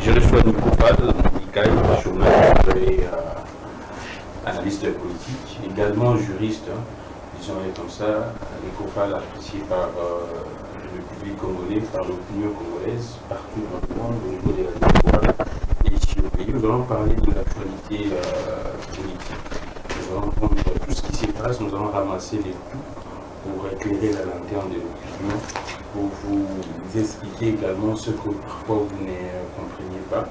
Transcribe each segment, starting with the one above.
Je reçois Nico Fall, journaliste et analyste politique, également juriste, disons-le comme ça. Nico Fall apprécié par le public congolais, par l'opinion congolaise, partout dans le monde, au niveau des radios et ici au pays. Nous allons parler de l'actualité politique. Nous allons prendre tout ce qui s'y passe, nous allons ramasser les tout pour éclairer la lanterne de l'opinion, pour vous expliquer également ce que parfois vous ne compreniez pas.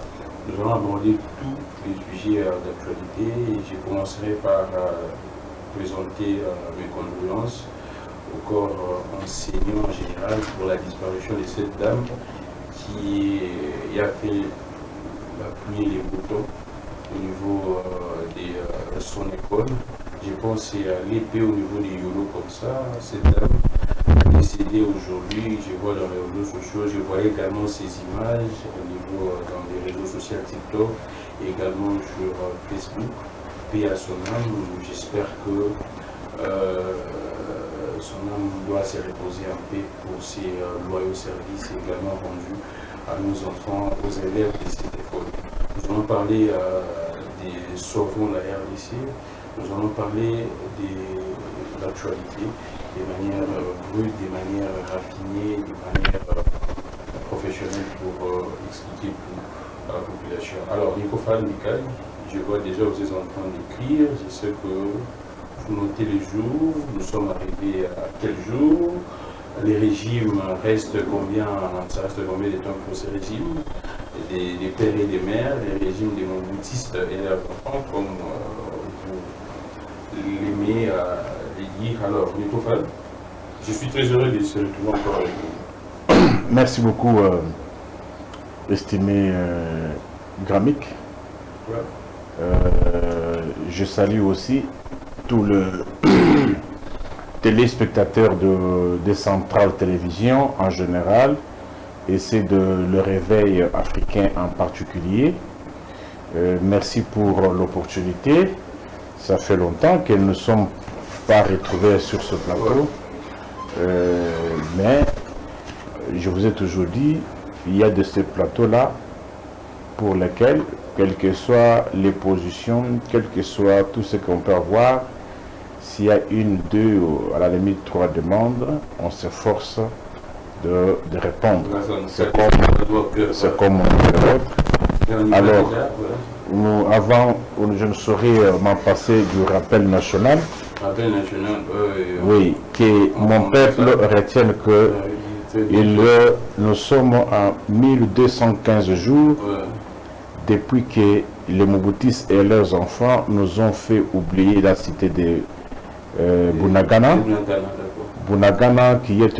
Nous allons aborder tous les sujets d'actualité et je commencerai par présenter mes condoléances au corps enseignant en général pour la disparition de cette dame qui a fait appuyer les boutons au niveau de son école. Je pense à l'épée au niveau des YOLO comme ça. Cette dame est décédée aujourd'hui. Je vois dans les réseaux sociaux, je voyais également ces images au niveau dans les réseaux sociaux TikTok et également sur Facebook. Paix à son âme. J'espère que son âme doit se reposer en paix pour ses loyaux services également rendus à nos enfants, aux élèves de cette école. Nous allons parler des sauvons de la RDC. Nous allons parler de l'actualité de manière brute, de manière raffinée, de manière professionnelle pour expliquer tout à la population. Alors, Nico Fall, Michael, je vois déjà vous êtes en train d'écrire. Je sais que vous notez les jours. Nous sommes arrivés à quel jour? Les régimes restent combien? Ça reste combien de temps pour ces régimes? Des pères et des mères, les régimes des mobutistes et leurs enfants, comme l'aimé les dire. Alors, Nico Fall, je suis très heureux de se retrouver encore avec vous. Merci beaucoup, estimé Gramic. Ouais. Je salue aussi tous les téléspectateurs des centrales télévision en général et c'est de le réveil africain en particulier. Merci pour l'opportunité. Ça fait longtemps que nous ne sommes pas retrouvés sur ce plateau, mais je vous ai toujours dit, il y a de ces plateaux-là pour lesquels, quelles que soient les positions, quel que soit tout ce qu'on peut avoir, s'il y a une, deux, ou à la limite trois demandes, on s'efforce de répondre. C'est comme on dit. Alors, avant, je ne saurais m'en passer du rappel national. Rappel national, oui, que mon peuple retienne que nous sommes en 1215 jours depuis que les Mobutis et leurs enfants nous ont fait oublier la cité de Bunagana. Bunagana qui est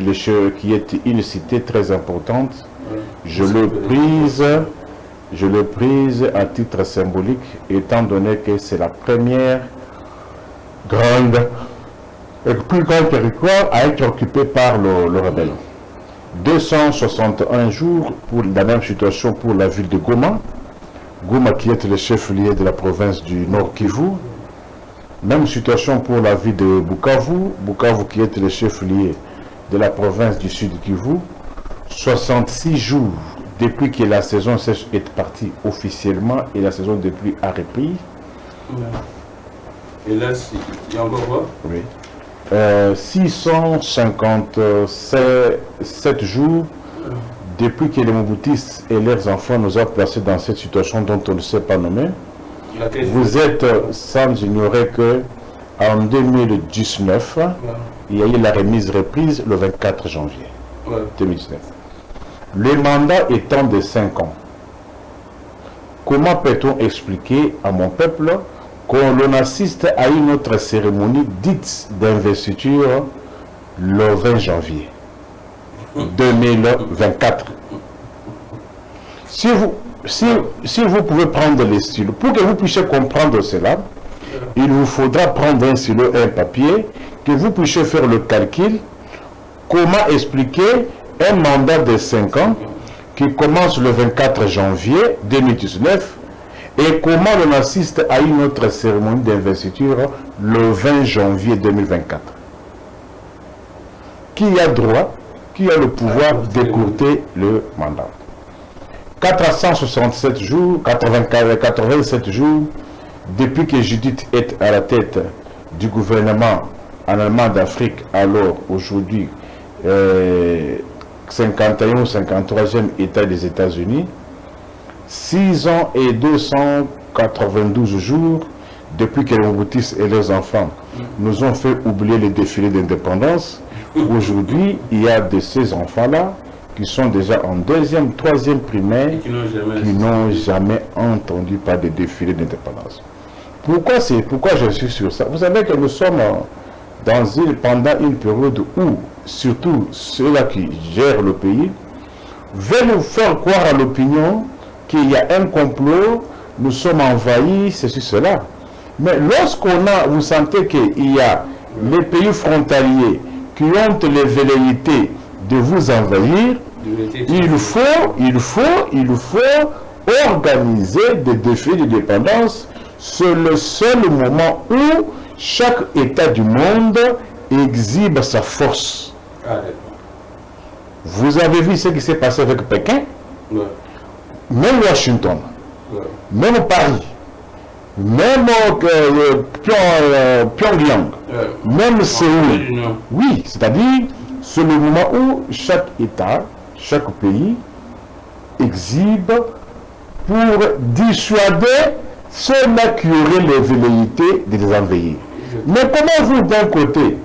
une cité très importante. Je le prise à titre symbolique, étant donné que c'est la première plus grand territoire à être occupé par le rebelle. 261 jours pour la même situation pour la ville de Goma. Goma qui est le chef-lieu de la province du Nord Kivu. Même situation pour la ville de Bukavu. Bukavu qui est le chef-lieu de la province du Sud Kivu. 66 jours depuis que la saison sèche est partie officiellement et la saison de pluie a repris. Et là, il y a encore quoi? Oui. 657 jours depuis que les Mobutis et leurs enfants nous ont placés dans cette situation dont on ne sait pas nommer. Vous êtes sans ignorer que en 2019, il y a eu la remise reprise le 24 janvier 2019. Le mandat étant de 5 ans, comment peut-on expliquer à mon peuple qu'on assiste à une autre cérémonie dite d'investiture le 20 janvier 2024? Si vous pouvez prendre les stylos, pour que vous puissiez comprendre cela, il vous faudra prendre un stylo et un papier, que vous puissiez faire le calcul, comment expliquer un mandat de 5 ans qui commence le 24 janvier 2019 et comment on assiste à une autre cérémonie d'investiture le 20 janvier 2024. Qui a droit, qui a le pouvoir d'écourter le mandat? 467 jours, 87 jours, depuis que Judith est à la tête du gouvernement en allemand d'Afrique, alors aujourd'hui 51 ou 53e État des États-Unis, 6 ans et 292 jours depuis que les Mobutis et leurs enfants nous ont fait oublier les défilés d'indépendance. Aujourd'hui, il y a de ces enfants-là qui sont déjà en 2e, 3e primaire, qui n'ont jamais entendu parler de défilé d'indépendance. Pourquoi je suis sur ça? Vous savez que nous sommes pendant une période où, surtout ceux-là qui gèrent le pays, veulent nous faire croire à l'opinion qu'il y a un complot, nous sommes envahis, ceci, cela. Mais vous sentez qu'il y a les pays frontaliers qui ont les velléités de vous envahir, il faut organiser des défis de dépendance. C'est le seul moment où chaque État du monde exhibe sa force. Vous avez vu ce qui s'est passé avec Pékin, même Washington, même Paris, même Pyongyang, même Séoul. Oui, c'est-à-dire, c'est le moment où chaque État, chaque pays exhibe pour dissuader ceux-là qui auraient les velléités de les envahir. Mais comment vous, d'un côté,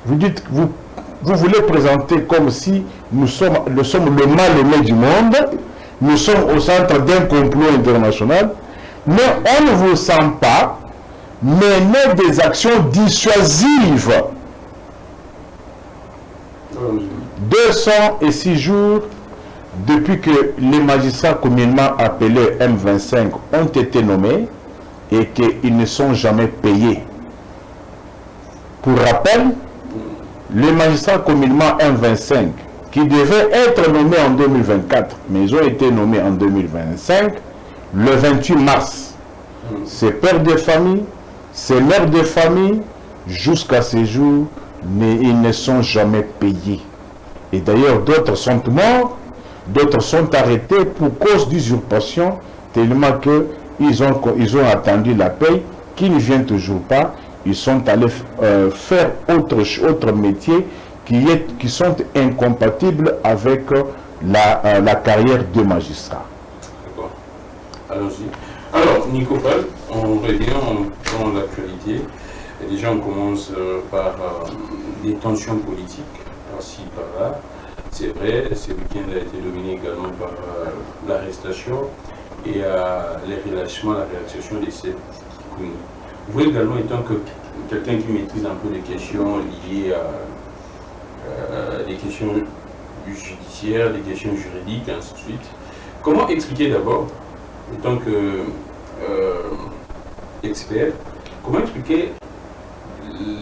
vous dites, vous voulez présenter comme si nous sommes le mal-aimé du monde, nous sommes au centre d'un complot international, mais on ne vous sent pas mener des actions dissuasives. 206 jours depuis que les magistrats communément appelés M25 ont été nommés et qu'ils ne sont jamais payés. Pour rappel, les magistrats communément M25 qui devaient être nommés en 2024, mais ils ont été nommés en 2025, le 28 mars. Ces pères de famille, ces mères de famille, jusqu'à ce jour, ils ne sont jamais payés. Et d'ailleurs, d'autres sont morts, d'autres sont arrêtés pour cause d'usurpation, tellement qu'ils ont attendu la paye, qui ne vient toujours pas. Ils sont allés faire autre métier qui sont incompatibles avec la carrière de magistrat. D'accord. Allons-y. Alors, Nicopal, on revient, on prend l'actualité. Déjà, on commence par des tensions politiques, par-ci, par-là. C'est vrai, ce week-end a été dominé également par l'arrestation et les relâchements, la réaction des 7 Kikouni. Vous également, étant que quelqu'un qui maîtrise un peu des questions liées à des questions judiciaires, des questions juridiques, et ainsi de suite, comment expliquer d'abord, étant que expert, comment expliquer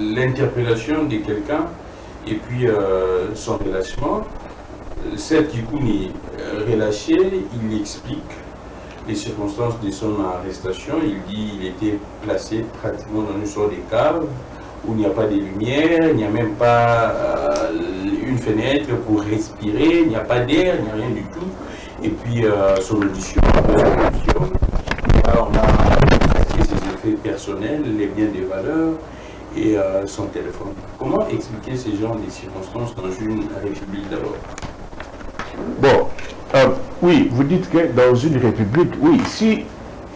l'interpellation de quelqu'un et puis son relâchement? Cette Kikouni relâché, il explique les circonstances de son arrestation. Il dit qu'il était placé pratiquement dans une sorte de cave où il n'y a pas de lumière, il n'y a même pas une fenêtre pour respirer, il n'y a pas d'air, il n'y a rien du tout. Et puis son audition, on a traqué ses effets personnels, les biens de valeur et son téléphone. Comment expliquer ces genres de circonstances dans une république d'abord? Bon, oui, vous dites que dans une république, oui, si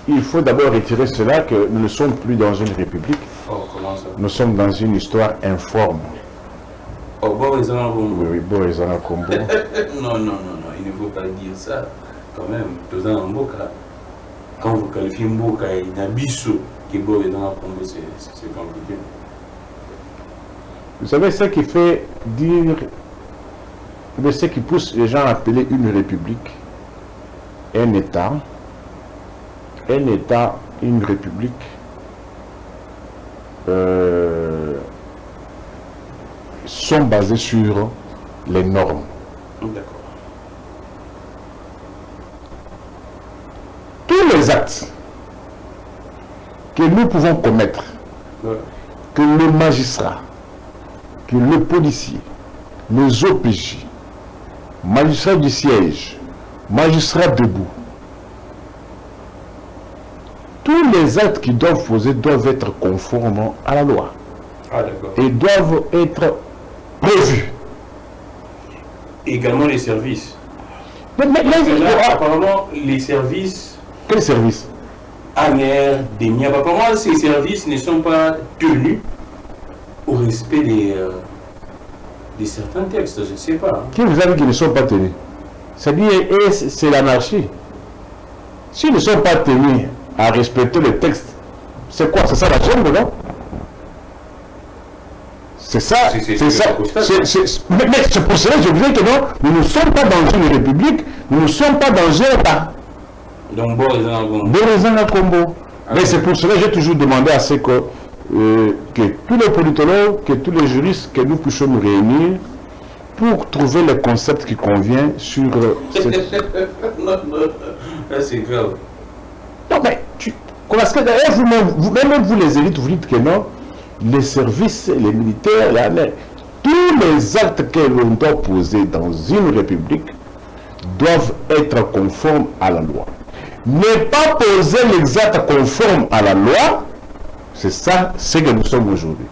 il faut d'abord retirer cela, que nous ne sommes plus dans une république, comment ça? Nous sommes dans une histoire informe. Oh, bon, ils ont un combo. Oui, bon, ils ont un combo. Non, il ne faut pas dire ça, quand même. Quand vous qualifiez Mboka et Nabiso, qui est bon, ils ont un combo, c'est compliqué. Vous savez, ce qui fait dire, ce qui pousse les gens à appeler une république, un État, une république, sont basés sur les normes. D'accord. Tous les actes que nous pouvons commettre, que le magistrat, que le policier, les OPJ, magistrats du siège, Magistrat debout. Tous les actes qui doivent poser doivent être conformes à la loi. Ah, d'accord. Et doivent être prévus. Également les services. Mais Apparemment, les services... Quels services? ANER, DENIAB, apparemment, ces services ne sont pas tenus au respect de certains textes, je ne sais pas. Qui vous a dit qu'ils ne sont pas tenus? C'est-à-dire, c'est l'anarchie. S'ils ne sont pas tenus à respecter le texte, c'est quoi? C'est ça la chambre, non? C'est ça, c'est ça. Mais c'est pour cela que je disais que non, nous ne sommes pas dans une république, nous ne sommes pas dans un État. Donc, bon, Combo. Mais c'est pour cela que j'ai toujours demandé à ce que tous les politologues, que tous les juristes, que nous puissions nous réunir pour trouver le concept qui convient sur cette... c'est grave. Non, mais parce que d'ailleurs, vous-même, vous les élites, vous dites que non, les services, les militaires, tous les actes que l'on doit poser dans une république doivent être conformes à la loi. Ne pas poser les actes conformes à la loi, c'est ça ce que nous sommes aujourd'hui.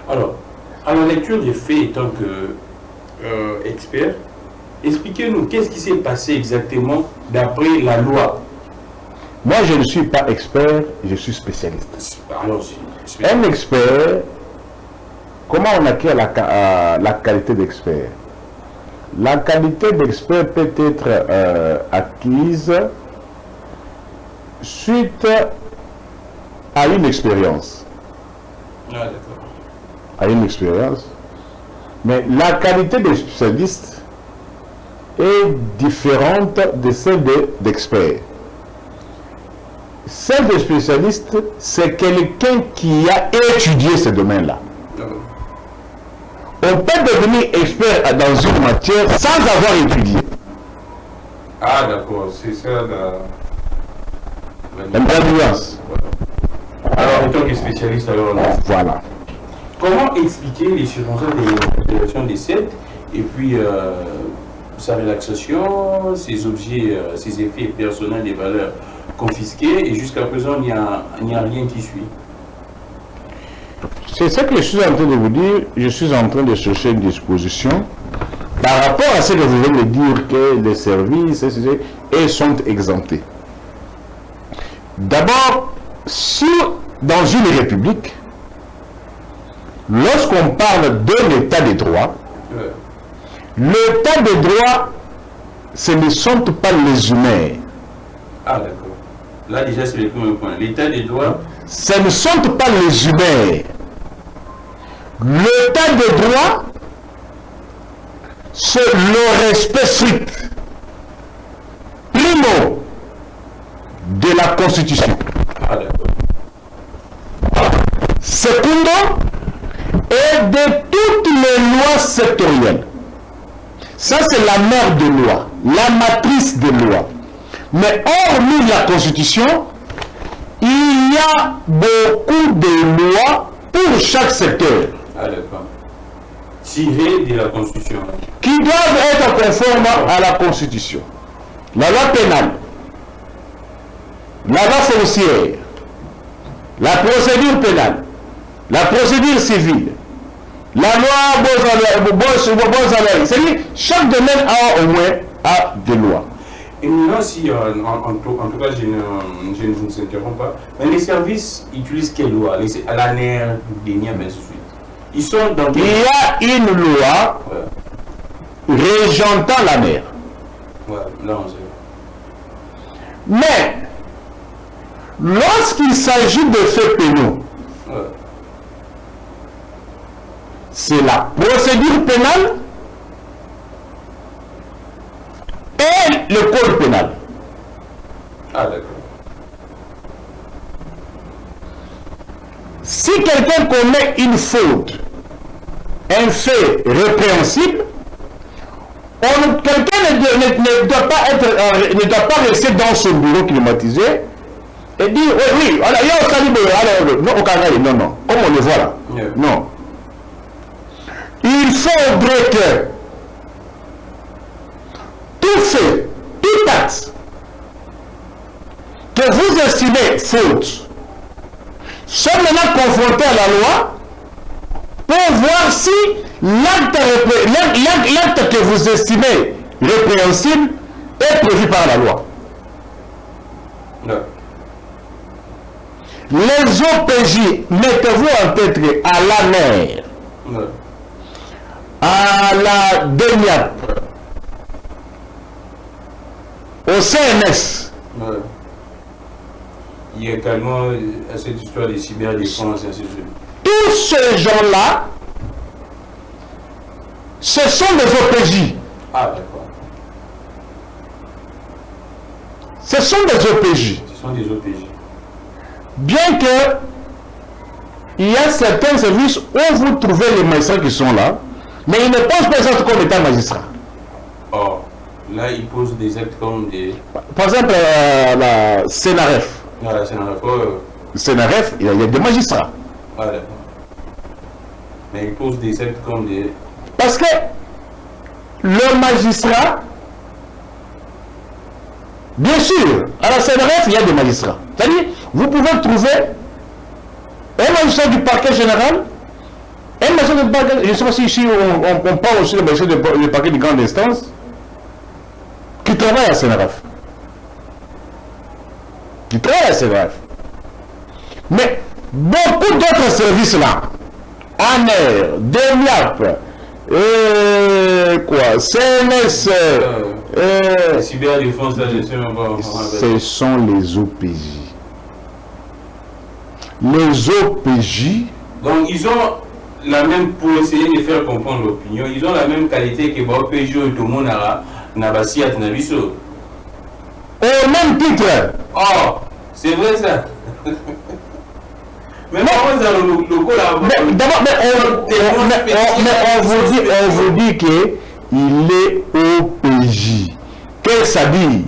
Alors, à la lecture des faits, en tant qu'expert, expliquez-nous qu'est-ce qui s'est passé exactement d'après la loi. Moi, je ne suis pas expert, je suis spécialiste. Allons-y. Un expert, comment on acquiert la qualité d'expert? La qualité d'expert peut être acquise suite à une expérience. Ah, d'accord. À une expérience. Mais la qualité de spécialiste est différente de celle d'expert. Celle de spécialiste, c'est quelqu'un qui a étudié ce domaine-là. On peut devenir expert dans une matière sans avoir étudié. Ah, d'accord, c'est ça la nuance. Alors, en tant que spécialiste, alors... Voilà. Comment expliquer les circonstances de l'évaluation des 7 et puis sa relaxation, ses objets, ses effets personnels, des valeurs confisquées, et jusqu'à présent, il n'y a rien qui suit? C'est ça que je suis en train de vous dire. Je suis en train de chercher une disposition par rapport à ce que vous venez de dire, que les services sont exemptés. D'abord, dans une république, lorsqu'on parle de l'état de droit, l'état de droit, ce ne sont pas les humains. Ah, d'accord. Là, déjà, c'est le premier point. L'état de droit, ce ne sont pas les humains. L'état de droit, c'est le respect strict, primo, de la Constitution. Ah, d'accord. Secondo, et de toutes les lois sectorielles. Ça, c'est la mère de loi, la matrice de loi. Mais hormis la Constitution, il y a beaucoup de lois pour chaque secteur. Ah, d'accord. Tirées de la Constitution. Qui doivent être conformes à la Constitution. La loi pénale, la loi foncière, la procédure pénale, la procédure civile, la loi Bozalai. C'est-à-dire, chaque domaine a au moins des lois. Et maintenant, si, en tout cas, je ne vous interromps pas, mais les services utilisent quelle loi? l'ANER, DENIAB, ainsi de suite. Ils sont dans... Il y a une loi régentant l'ANER. Ouais, là, on sait. Mais, lorsqu'il s'agit de faits pénaux, c'est la procédure pénale et le code pénal. Ah, d'accord. Si quelqu'un commet une faute, un fait répréhensible, quelqu'un ne doit pas rester dans son bureau climatisé et dire oui, non, comme on le voit là. Yeah. Non. Il faudrait que tout fait tout acte que vous estimez faute sont maintenant confrontés à la loi pour voir si l'acte que vous estimez répréhensible est prévu par la loi. Non. Les OPJ, mettez-vous en tête à la mer, à la DENIAP, au CNS. Ouais. Il y a également cette histoire de cyberdéfense et ainsi de suite. Tous ces gens-là, ce sont des OPJ. Ah, d'accord. Ce sont des OPJ. Ce sont des OPJ. Bien que il y a certains services où vous trouvez les magistrats qui sont là, mais ils ne posent pas les actes comme étant magistrats. Or, là, ils posent des actes comme des... Par exemple, la CNRF. Ah, la CNRF, CNRF, il y a des magistrats. Ah, d'accord. Mais ils posent des actes comme des... Parce que le magistrat, bien sûr, à la CNRF, il y a des magistrats. C'est-à-dire, vous pouvez trouver un magistrat du parquet général, un magistrat du parquet, je ne sais pas si ici on parle aussi de magistrat du parquet de grande instance, qui travaille à la CNRF. Qui travaille à la CNRF. Mais beaucoup d'autres services-là, ANER, DENIAP, quoi, CNS, la cyberdéfense, là, je sais même pas. Ce sont les OPJ. Les OPJ. Donc, ils ont la même, pour essayer de faire comprendre l'opinion, ils ont la même qualité que les OPJ et tout le monde n'a pas si à Tinabiso. Au même titre. Oh, c'est vrai ça. Mais comment ça, le logo là? D'abord, on vous dit qu'il est OPJ. Qu'est-ce que ça dit?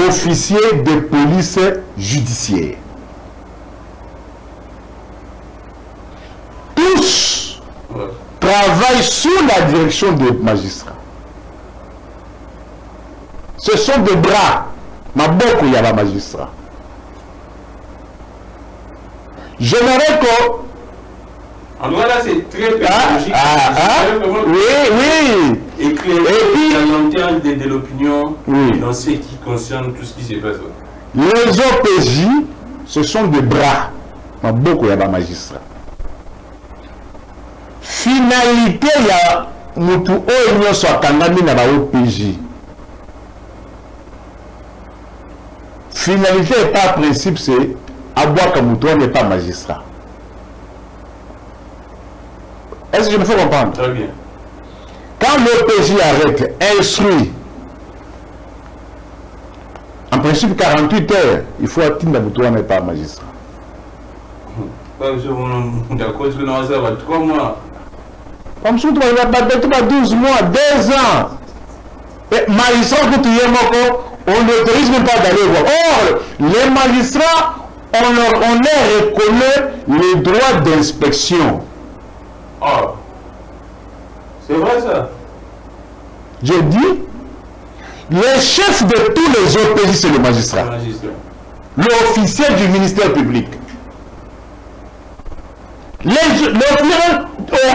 Officier de police judiciaire. Tous travaillent sous la direction des magistrats. Ce sont des bras. Mais beaucoup il y a des magistrats. J'aimerais qu'on... En tout cas, là, c'est très pédagogique. Oui. Éclairer la lanterne de l'opinion dans ce qui concerne tout ce qui se passe. Les OPJ, ce sont des bras. Mais beaucoup il y a des magistrats. Finalité, il y a Moutou Oignon soit Kangami dans la OPJ. Finalité et pas principe, c'est Aboua Kamoutou n'est pas magistrat. Est-ce que je me fais comprendre? Très bien. Quand l'OPJ arrête, instruit, en principe 48 heures, il faut atteindre Kamoutou n'est pas magistrat. D'accord, tu n'as pas 3 mois. Comme si tu as 12 mois, 2 ans. Et magistrat que tu y es moko, on n'autorise même pas d'aller voir. Or, les magistrats, on leur reconnaît les droits d'inspection. Oh, c'est vrai ça? Je dis, le chef de tous les OPJ, c'est le magistrat. L'officier du ministère public. L'officier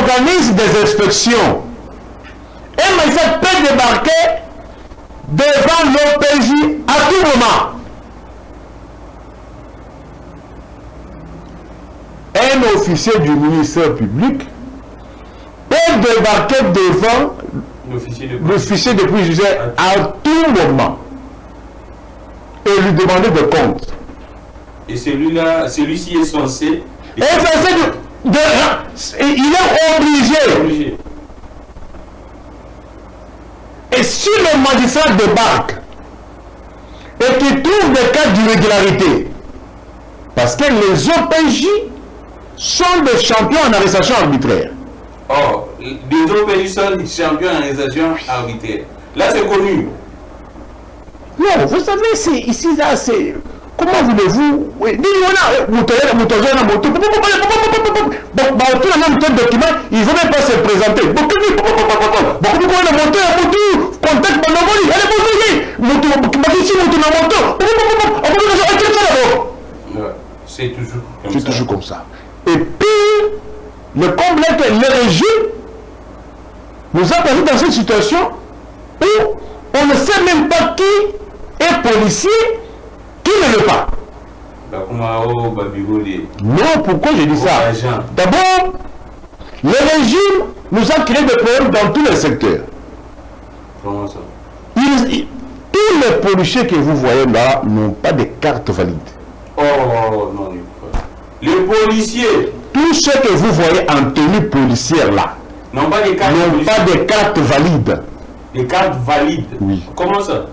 organise des inspections. Un magistrat peut débarquer devant l'OPJ à tout moment. Un officier du ministère public peut débarquer devant l'officier de police judiciaire à tout moment et lui demander des comptes. Et celui-là, celui-ci est censé... il est obligé. Et si le magistrat débarque et qu'il trouve des cas d'irrégularité, parce que les OPJ sont des champions en arrestation arbitraire. Oh, les OPJ sont des champions en arrestation arbitraire. Là, c'est connu. Non, vous savez, c'est ici, là, c'est... Comment voulez-vous... Il ne veut même pas se présenter. contact Banogoli, allez, c'est toujours comme ça. C'est toujours comme ça. Et puis, le comble est que le régime nous a placés dans cette situation où on ne sait même pas qui est policier, qui ne l'est pas. Non, pourquoi je dis ça? D'abord, le régime nous a créé des problèmes dans tous les secteurs. Comment ça? Tous les policiers que vous voyez là n'ont pas de carte valide. Oh non, les policiers, tous ceux que vous voyez en tenue policière là, n'ont pas de cartes valides. Des cartes valides? Oui. Comment ça?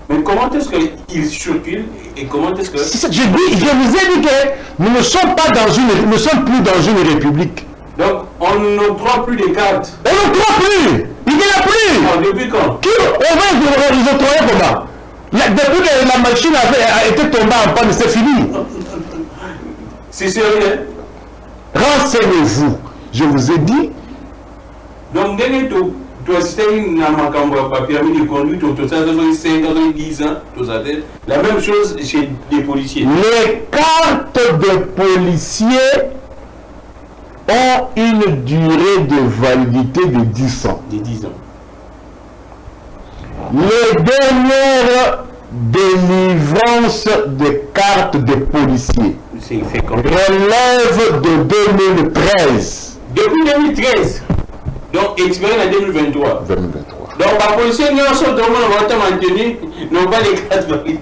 Mais comment est-ce qu'ils circulent et comment est-ce que... Je vous ai dit que nous ne sommes pas dans nous ne sommes plus dans une république. Donc, on n'octroie plus de cartes. On n'octroie plus. Il n'y en a plus. Oh, depuis quand? Ils octroyaient comment? Depuis que la machine a été tombée en panne, c'est fini. C'est sérieux? Renseignez-vous. Je vous ai dit. Donc, dès que tu assistes à une pyramide de conduite, tout ça, 5 ans, 10 ans, tout ça, la même chose chez les policiers. Les cartes de policiers ont une durée de validité de 10 ans. De 10 ans. Les dernières délivrances de cartes de policiers relèvent de 2013. Depuis 2013. Donc, expérience en 2023. 2023. Donc, les policiers n'ont pas les cartes valides.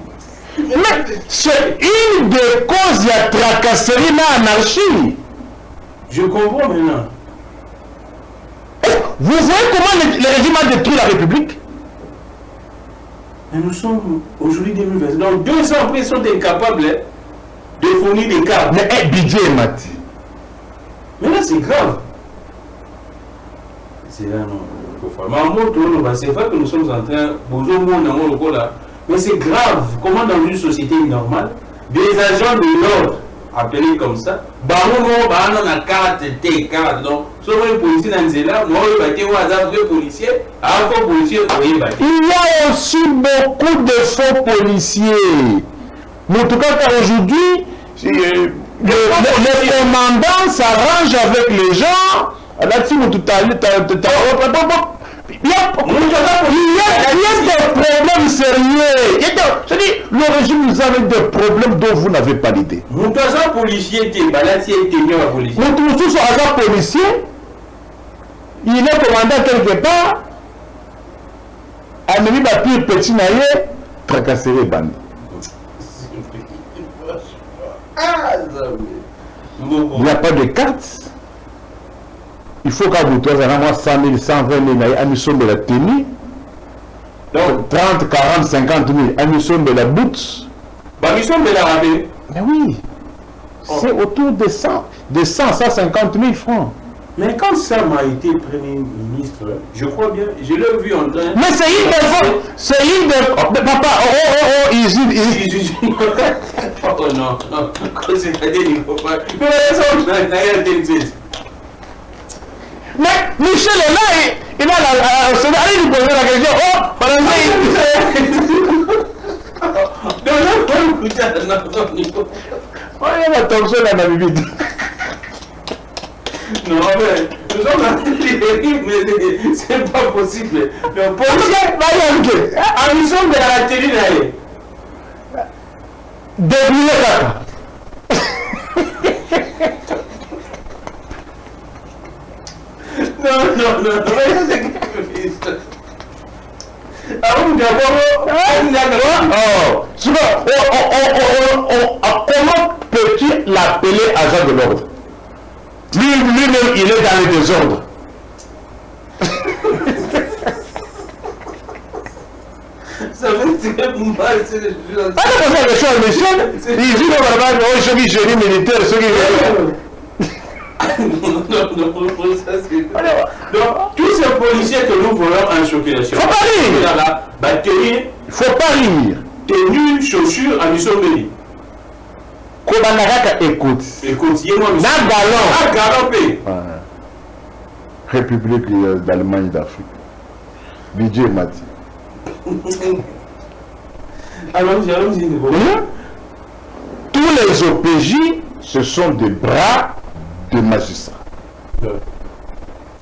Mais c'est une des causes de la tracasserie et l'anarchie. Je comprends maintenant. Vous voyez comment le régime a détruit la République? Mais nous sommes aujourd'hui 2020. Donc 2 ans après, ils sont incapables de fournir des cartes. Mais budget, Mati. Mais là, c'est grave. C'est là, non. C'est vrai que nous sommes en train... Mais c'est grave. Comment dans une société normale, des agents de l'ordre, appelés comme ça, donc, il y a aussi beaucoup de faux policiers. Mais en tout cas, aujourd'hui, le commandant s'arrange avec les gens. Il y a des problèmes sérieux. Je dis, le régime nous a des problèmes dont vous n'avez pas l'idée. Mon agent policier était policier. Mon agent policier, il est commandant quelque part, a mis ma pire petit naïe, tracasser les bandes. Il n'y a pas de carte. Il faut qu'à vous, 100 000, 120 000, à nous sommes de la tenue. Donc 30, 40, 50 000, à nous sommes de la boute. Nous sommes de la rabais. Mais oui. C'est autour de 150 000 francs. Mais quand Sam a été Premier ministre, je crois bien, je l'ai vu en train... Mais c'est une des... C'est une des... Papa, oh non, non, c'est-à-dire il ne faut pas... Mais Michel est là, il a la... Allez lui poser la question. Oh, par il y a l'attention là, ma bibite. Non, mais nous sommes dans mais c'est pas possible. Le policier, nous sommes de la télé là. Débrouillez ça. Non. Comment peux-tu l'appeler agent de l'ordre? Lui-même, il est dans le désordre. Ça veut dire que moi, c'est le jeu. Ah, c'est pour ça que je suis en mission. Il dit non, madame, je suis génie militaire, ceux qui... Non, ça c'est... Donc, tous ces policiers que nous voyons en circulation, faut pas rire. Il faut pas rire. Tenue, chaussures, à mission de vie. Kobanaraka écoute. Écoute, il y a moi, République d'Allemagne d'Afrique. Didier Mati. Allons-y. Tous les OPJ, ce sont des bras de magistrats.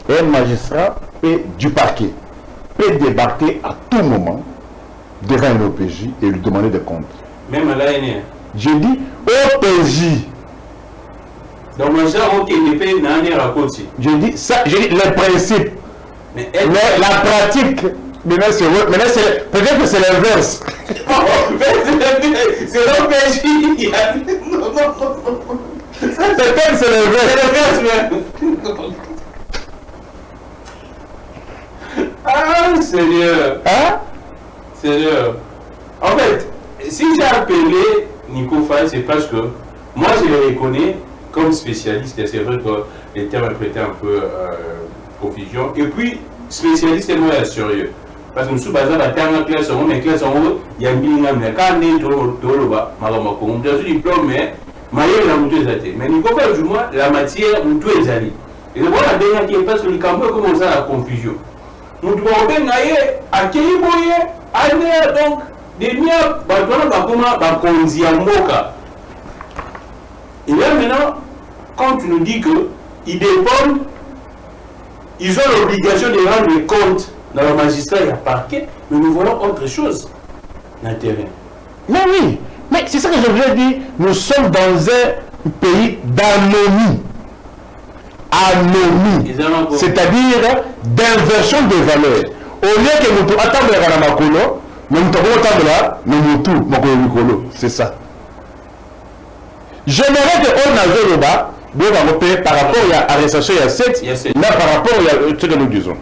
Un magistrat du parquet peut débarquer à tout moment devant un OPJ et lui demander des comptes. Même à l'ANR. J'ai dit OPJ. Donc, magistrat, ok, il paye l'ANR à côté. J'ai dit ça, j'ai dit les principes. Mais la pratique, maintenant c'est peut-être que c'est l'inverse. C'est l'OPJ. Non. Peut-être c'est l'inverse. Ah, sérieux. Hein? Sérieux. En fait, si j'ai appelé Nico Faye, c'est parce que moi je le reconnais comme spécialiste. Et c'est vrai que les termes prêtaient un peu confusion. Et puis, spécialiste et moi, sérieux. Parce que nous sommes basés dans la terme classe en haut, mais classe en haut, il y a un minimum. Quand on est tout là-bas, on a un diplôme, mais il y a un diplôme. Mais Nico Faye, du moins, la matière, tout est allé. Et le voilà, la dernière qui est parce que le campo commence à la confusion. Nous devons aller à Kéliboye, donc, des miens, et là maintenant, quand tu nous dis qu'ils dépendent, ils ont l'obligation de rendre compte dans le magistrat et le parquet, mais nous voyons autre chose dans le terrain. Mais oui, mais c'est ça que je voulais dire. Nous sommes dans un pays d'anomie. C'est-à-dire d'inversion des valeurs. Au lieu que nous attendons à la Makolo, nous attendons c'est ça. J'aimerais que on a là par rapport à l'arrestation, il y a 7, là par rapport à ce que nous disons.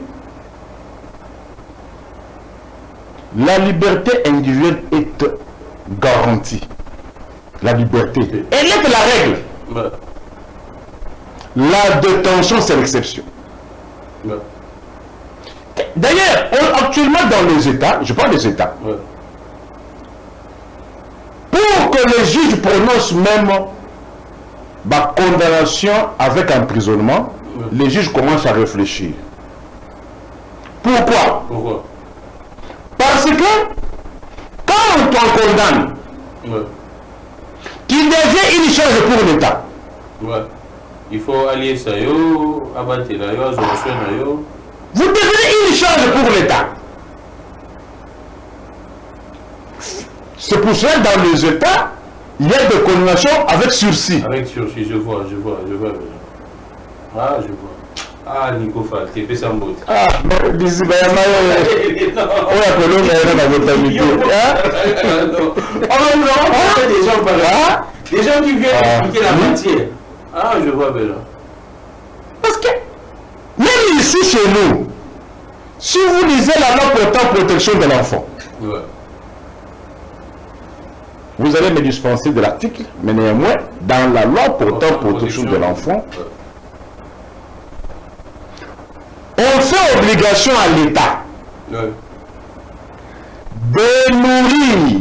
La liberté individuelle est garantie. La liberté. Elle est la règle. La détention, c'est l'exception. D'ailleurs, actuellement dans les États, je parle des États, pour que le juge prononce même ma condamnation avec emprisonnement, les juges commencent à réfléchir. Pourquoi? Parce que quand on t'en condamne, qui devient une charge pour l'État. Il faut allier ça, abattre là, vous devenez une charge pour l'État. C'est pour cela dans les États, il y a des condamnations avec sursis. Avec sursis, je vois. Ah, je vois. Ah, Nico Faye, t'es fait sans botte. Ah, mais ici, il y a des gens qui viennent expliquer la matière. Ah, je vois bien. Parce que, même ici chez nous, si vous lisez la loi portant protection de l'enfant, vous allez me dispenser de l'article, mais néanmoins, dans la loi portant protection de l'enfant, on fait obligation à l'État de nourrir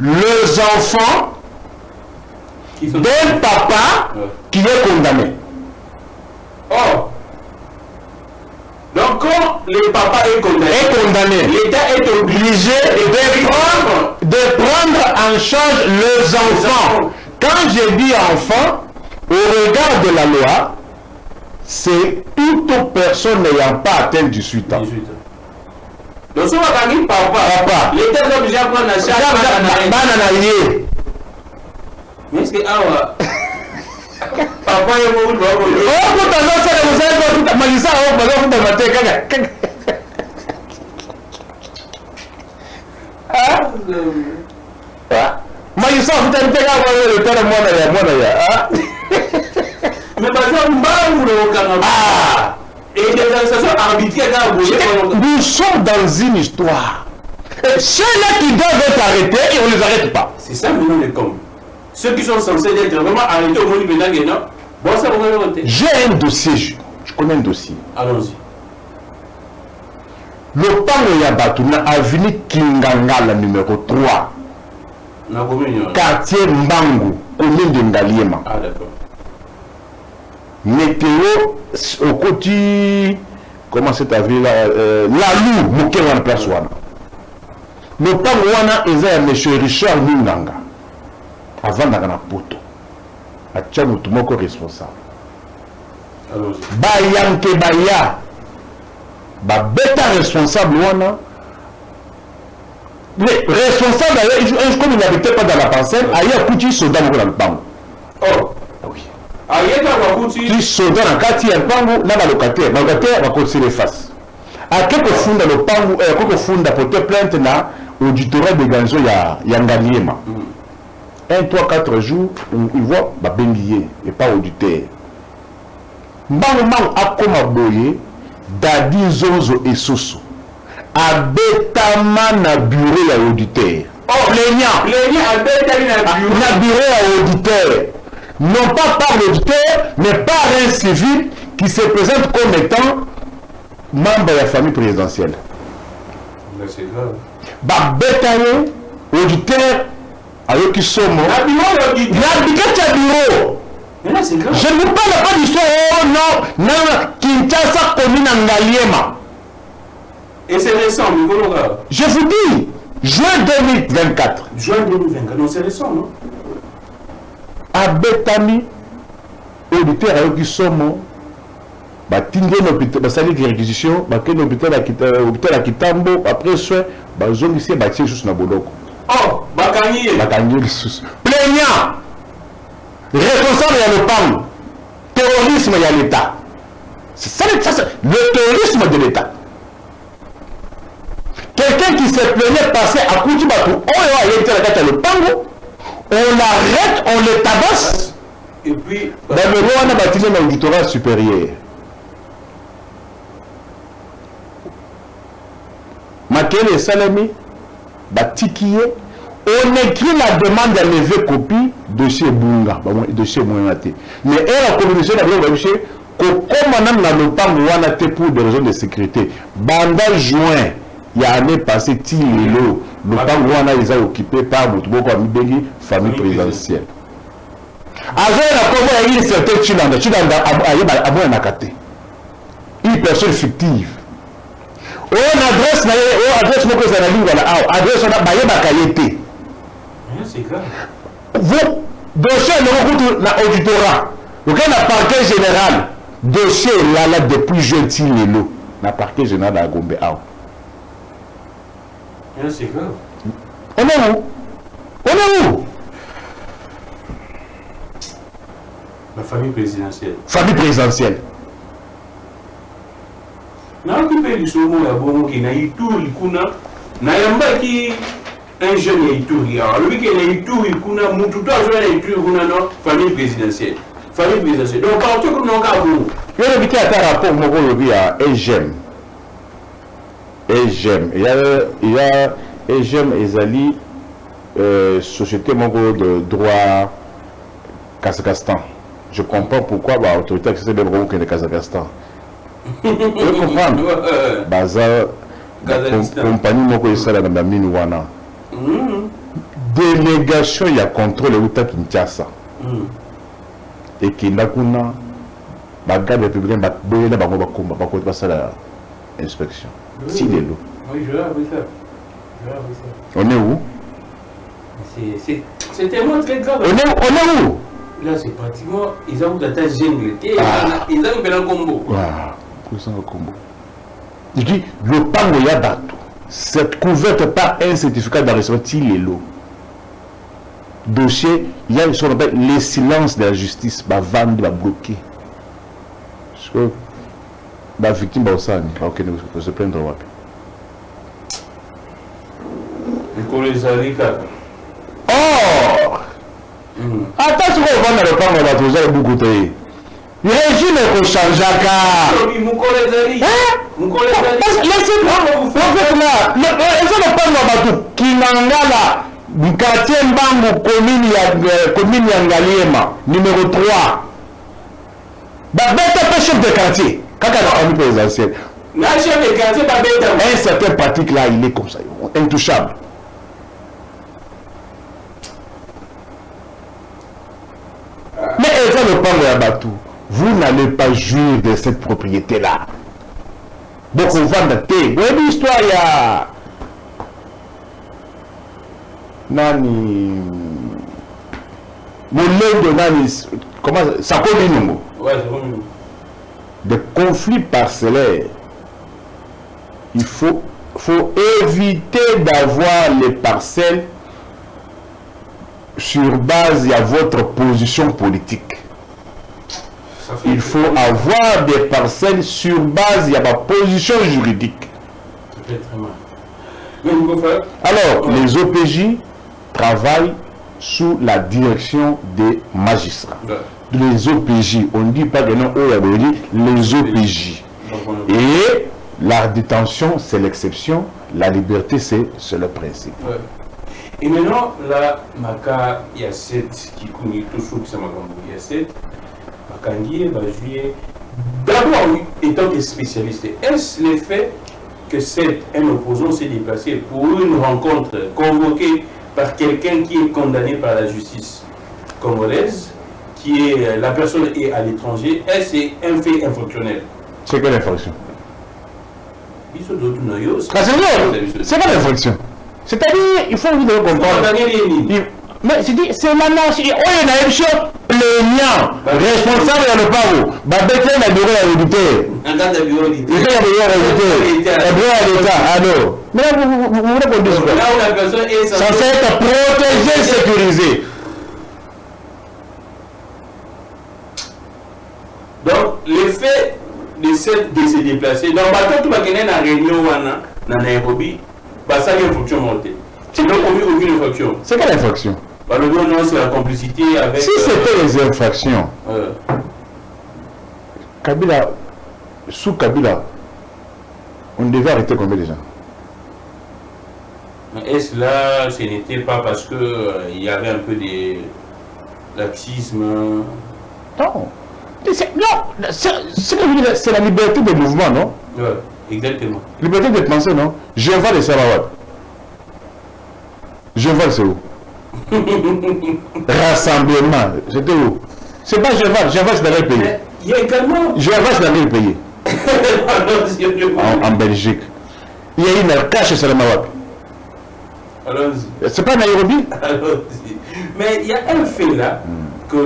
les enfants d'un papa qui est condamné. Oh! Donc quand le papa est condamné, l'État est obligé de prendre en charge les enfants. Quand je dis enfant, au regard de la loi, c'est toute personne n'ayant pas atteint 18 ans. Donc si on va gagner papa, l'État est obligé de prendre en charge. Mais est-ce que papa est mort, nous sommes dans une histoire. Ceux-là qui doivent être arrêtés, et on ne les arrête pas. C'est ça maintenant le comble. Ceux qui sont censés être vraiment arrêtés au monde maintenant, bon, ça va remonter. J'ai un dossier, je connais un dossier. Allons-y. Le Pango Yabatuna, avenue Kingangala numéro 3. Quartier Mbangu, commune de Ngaliema. Ah, d'accord. Météo, au côté comment c'est ta ville là, la loup, mouké wana place wana. Le pango wana eza ya monsieur Richard Nunganga. Avant d'agana poto. A tia mutu moko responsable. Ba yanke baya. Ba beta responsable wana. Mais responsable, comme il n'habitait pas dans la parcelle, ailleurs Kouti soldat dans le pango. Oh, oui. Ailleurs Kouti soldat dans le quartier, le pango, là, le locataire va continuer les faces. À quelques fonds dans le pango, quelques fonds d'apporter plainte là, auditorat de Ganzo, il y a Ngaliema. 1, 3, 4 jours, il voit Babenguier et pas auditeur. Mbango a comme aboyé, Dadi Zonzo et Soso. Abetama na bureau ya auditeur. Oh, plaignant abetami na bureau ya auditeur. Non pas par l'auditeur, mais par un civil qui se présente comme étant membre de la famille présidentielle. C'est grave. Babetaye, auditeur, avec qui sommes. La bureau bureau. Mais là, c'est grave. Je ne vous parle pas d'histoire. Oh non, non, Kinshasa commune en Ngaliema. Et c'est récent, mais bon, je vous dis, juin 2024. Juin 2024, non, c'est récent, non? Abetami, auditeur avec qui sommes. Batindé l'hôpital, basali qui réquisition, baké l'hôpital à Kitambo, après soin, bazong ici, bâti sous na boloko. Oh, Bakanier. Bakanier sous. Plaignant. Responsable, il y a le PAM. Terrorisme, il y a l'État. C'est ça, le terrorisme de l'État. Quelqu'un qui se plaignait passer à Koutibatou, le pango, on l'arrête, on le tabasse. Et puis, dans le roi, on a baptisé l'auditorat supérieur. Makele Salami, Batikiye, on écrit la demande à lever copie de chez Bunga, de chez Mouinate. Mais elle a communiqué la demande comme on a le pango, on a pour des raisons de sécurité. Banda juin. Il y a année passée, Tilelo, le pango wana ils ont occupé par Moutboko Amibeli, famille présidentielle. Avant la Congo, il y a une certaine Chilanda, Abou Nakate. Une personne fictive. On adresse, Moko Zanali, adresse, on a Baye Bakayete. C'est grave. Vous, dossier, le auditorat, donc on a parquet général, dossier là, depuis jeudi Tilelo, le parquet général à Gombe. C'est grave. On est où? On est où? La famille présidentielle. Famille présidentielle. Na occupé du somo ya bongo qui na Ituri kuna na yamba qui un jeune ya Ituri. Alors lui qui na Ituri kuna mutu to azo na Ituri kuna no famille présidentielle. Famille présidentielle. Donc partout comme non ka bongo. Yo le bité à rapport moko lobi à EGEM. EGEM. Il y a EGEM Ezali société moko de droit Kazakhstan. Je comprends pourquoi l'autorité accessible de Bromou qui est de Kazakhstan. Vous comprenez? Bazar, compagnie moko esala na mine wana. Délégation ya contrôle uta Kinshasa. Et kinda kuna bagarde républicain baboyela bango bakomba bakoti basala inspection. Si les lots. Oui, je vais avec ça. On est où? C'est tellement très grave. On est où? Là, c'est pratiquement, ils ont d'attaque jungle. Ils ont fait un combo. Je dis, le pango Yabatou, c'est couverte par un certificat d'enregistrement Tilelo. Dossier, il y a ce qu'on appelle les silences de la justice, va vendre, va bloquer. Parce que la victime va aussi se plaindre. Oh! Attention, on va dans le pango là, vous avez beaucoup de le régime est changé. Laissez-moi là. Le pango Kinangala, du quartier Mbangu, commune Ngaliema, numéro 3. Babeta chef de quartier. Quand on a famille présidentielle. Chef de quartier, un certain pratique là, il est comme ça, intouchable. Mais étant le pango Yabatou, vous n'allez pas jouir de cette propriété-là. beaucoup vendre thé. Vous avez l'histoire, il y a Nani Moulin de Nani, comment ça continue? Ouais, c'est bon. Des conflits parcellaires. Il faut éviter d'avoir les parcelles sur base de votre position politique. Il faut avoir des parcelles sur base de ma position juridique. Ça fait très mal. Mais vous pouvez faire... Alors, les OPJ travaillent sous la direction des magistrats. Ouais. Les OPJ, on ne dit pas que non, on dit les OPJ. Et la détention, c'est l'exception, la liberté, c'est le principe. Ouais. Et maintenant, là, il y a 7 qui connaissent tout ce que c'est il y a 7. Makangi va jouer. D'abord, oui, étant des spécialistes, est-ce le fait que un opposant s'est déplacé pour une rencontre convoquée par quelqu'un qui est condamné par la justice congolaise, qui est la personne est à l'étranger, est-ce un fait infractionnel? C'est quelle infraction? C'est pas l'infraction. C'est-à-dire, il faut vous comprendre. Mais c'est la nation. Le lien responsable de le paro. Babette la bureau à l'éditeur. Le bureau à l'éditeur. Le bureau à l'État. Alors. Mais là, vous répondez quoi? Là où la personne est censée être protégée, sécurisée. Donc, l'effet de se déplacer. Donc, quand tu vas gagner la réunion dans Nairobi, ça y est une fonction montée. Tu n'as commis aucune infraction. C'est quelle infraction? Le non, c'est la complicité avec... Si c'était les infractions, Kabila, sous Kabila, on devait arrêter combien de gens? Est-ce là, ce n'était pas parce qu'il y avait un peu de laxisme? Non. C'est la liberté de mouvement, non? Oui, exactement. Liberté de penser, non? Je vois les Sarawat. Je vois le où? Rassemblement, c'était où? C'est pas je vois c'est dans quel pays? Il y a également... Je vois c'est dans quel pays? En Belgique. Il y a une cache sur le Maroc. C'est pas Nairobi? Mais il y a un fait là, que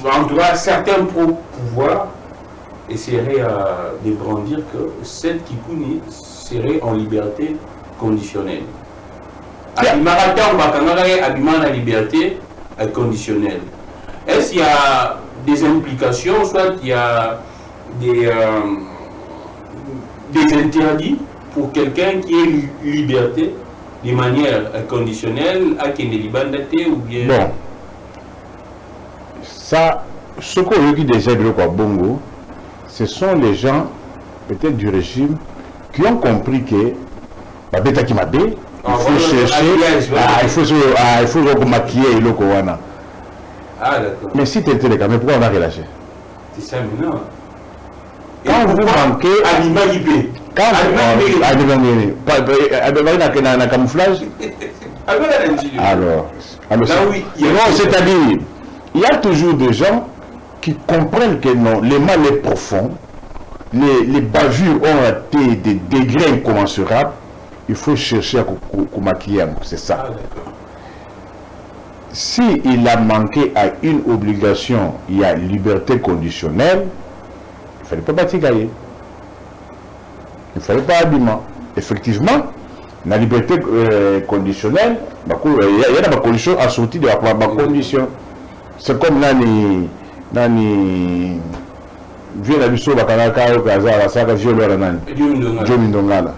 en tout cas certains pouvoirs essaieraient de brandir que cette Kikouni serait en liberté conditionnelle. La liberté conditionnelle. Est-ce qu'il y a des implications, soit il y a des interdits pour quelqu'un qui est liberté de manière conditionnelle à qui est ou bien... Bon, ça, ce qu'on dit déjà de Bongo, ce sont les gens, peut-être du régime, qui ont compris que Babeta Kimabé, il faut chercher, il faut maquiller le Kowana. Ah d'accord. Mais si tu étais le cas, mais pourquoi on a relâché? C'est ça maintenant. Quand vous manquez... Quand vous camouflage. Alors, non, c'est-à-dire, il y a toujours des gens qui comprennent que non, les mal est profond, les bavures ont été des degrés incommensurables. Il faut chercher à maquiller, c'est ça. Si il a manqué à une obligation, il y a liberté conditionnelle, il ne fallait pas batigailler. Il ne fallait pas habillement. Effectivement, la liberté conditionnelle, il y a des conditions assorties de la condition. C'est comme Nani vient à l'usso Bakanaka au Gaza, la saga violeur Nani. Jomindongala.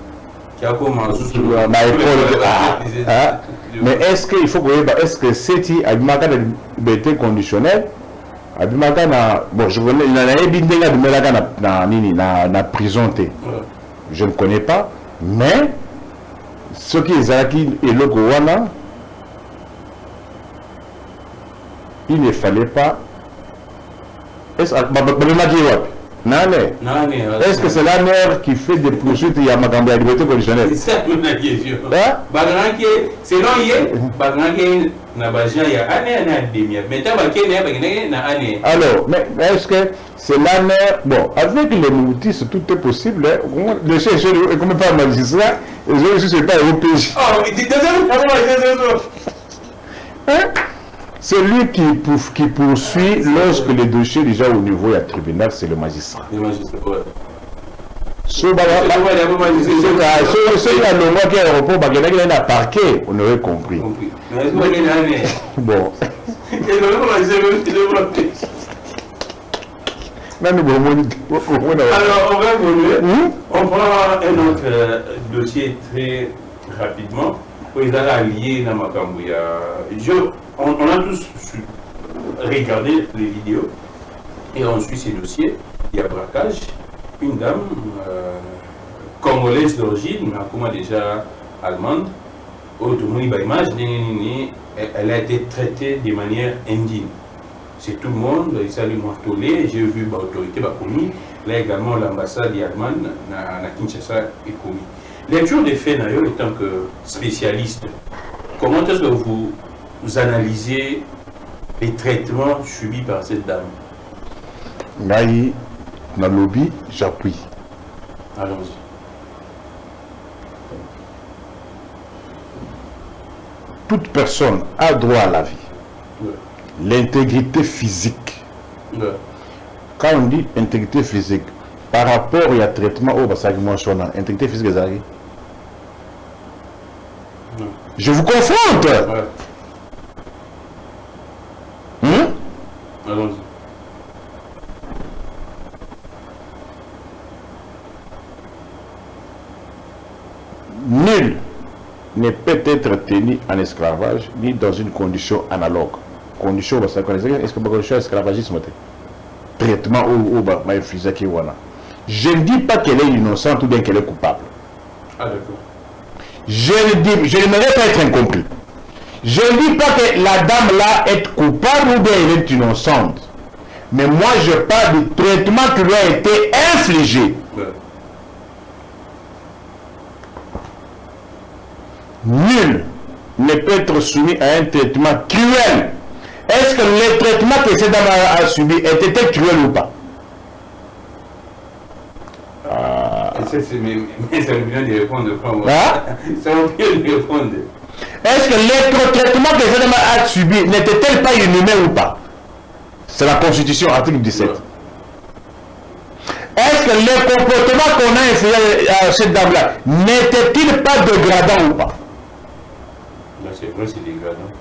Mais est-ce qu'il faut que est-ce que c'est Abimaka de liberté conditionnelle? Abimaka bon, je connais, il y a un bindéga de Melaka na prison. Je ne connais pas, mais ce qui est Zaki et le Gowana, il ne fallait pas. Est-ce que Est-ce que c'est la mère qui fait des poursuites il y a ma liberté conditionnelle? C'est ça la question. C'est non, alors, mais est-ce que c'est la mère? Bon, avec les moutistes, tout est possible. Le chef est comme pas magistrat, et je ne suis pas européen. Oh, celui qui poursuit lorsque le dossier est déjà au niveau du tribunal, c'est le magistrat. Le magistrat, ouais. On aurait compris. Bon. Alors, on va évoluer. On prend un autre dossier très rapidement. On a tous regardé les vidéos et on suit ces dossiers. Il y a braquage. Une dame congolaise d'origine, mais comment déjà allemande, elle a été traitée de manière indigne. C'est tout le monde, il s'est martelé, j'ai vu l'autorité commis, là également l'ambassade allemande à Kinshasa est commis. Lecture des faits, en tant que spécialiste, comment est-ce que vous analysez les traitements subis par cette dame? Dans le lobby, j'appuie. Allons-y. Toute personne a droit à la vie. Ouais. L'intégrité physique. Ouais. Quand on dit intégrité physique, par rapport au traitement, intégrité physique, je vous confronte. Ouais. Allons-y. Nul ne peut être tenu en esclavage ni dans une condition analogue. Condition, est-ce que condition esclavagisme traitement ou je ne dis pas qu'elle est innocente ou bien qu'elle est coupable. Ah d'accord. Je n'aimerais pas être incompris. Je ne dis pas que la dame là est coupable ou bien elle est innocente. Mais moi je parle du traitement qui lui a été infligé. Ouais. Nul ne peut être soumis à un traitement cruel. Est-ce que le traitement que cette dame a subi était cruel ou pas? Ça me vient de répondre. Hein? Ça me vient de répondre. Est-ce que le traitement que cette dame a subi n'était-elle pas inhumain ou pas? C'est la Constitution, article 17. Ouais. Est-ce que le comportement qu'on a infligé à cette dame-là n'était-il pas dégradant ou pas? C'est vrai, c'est dégradant.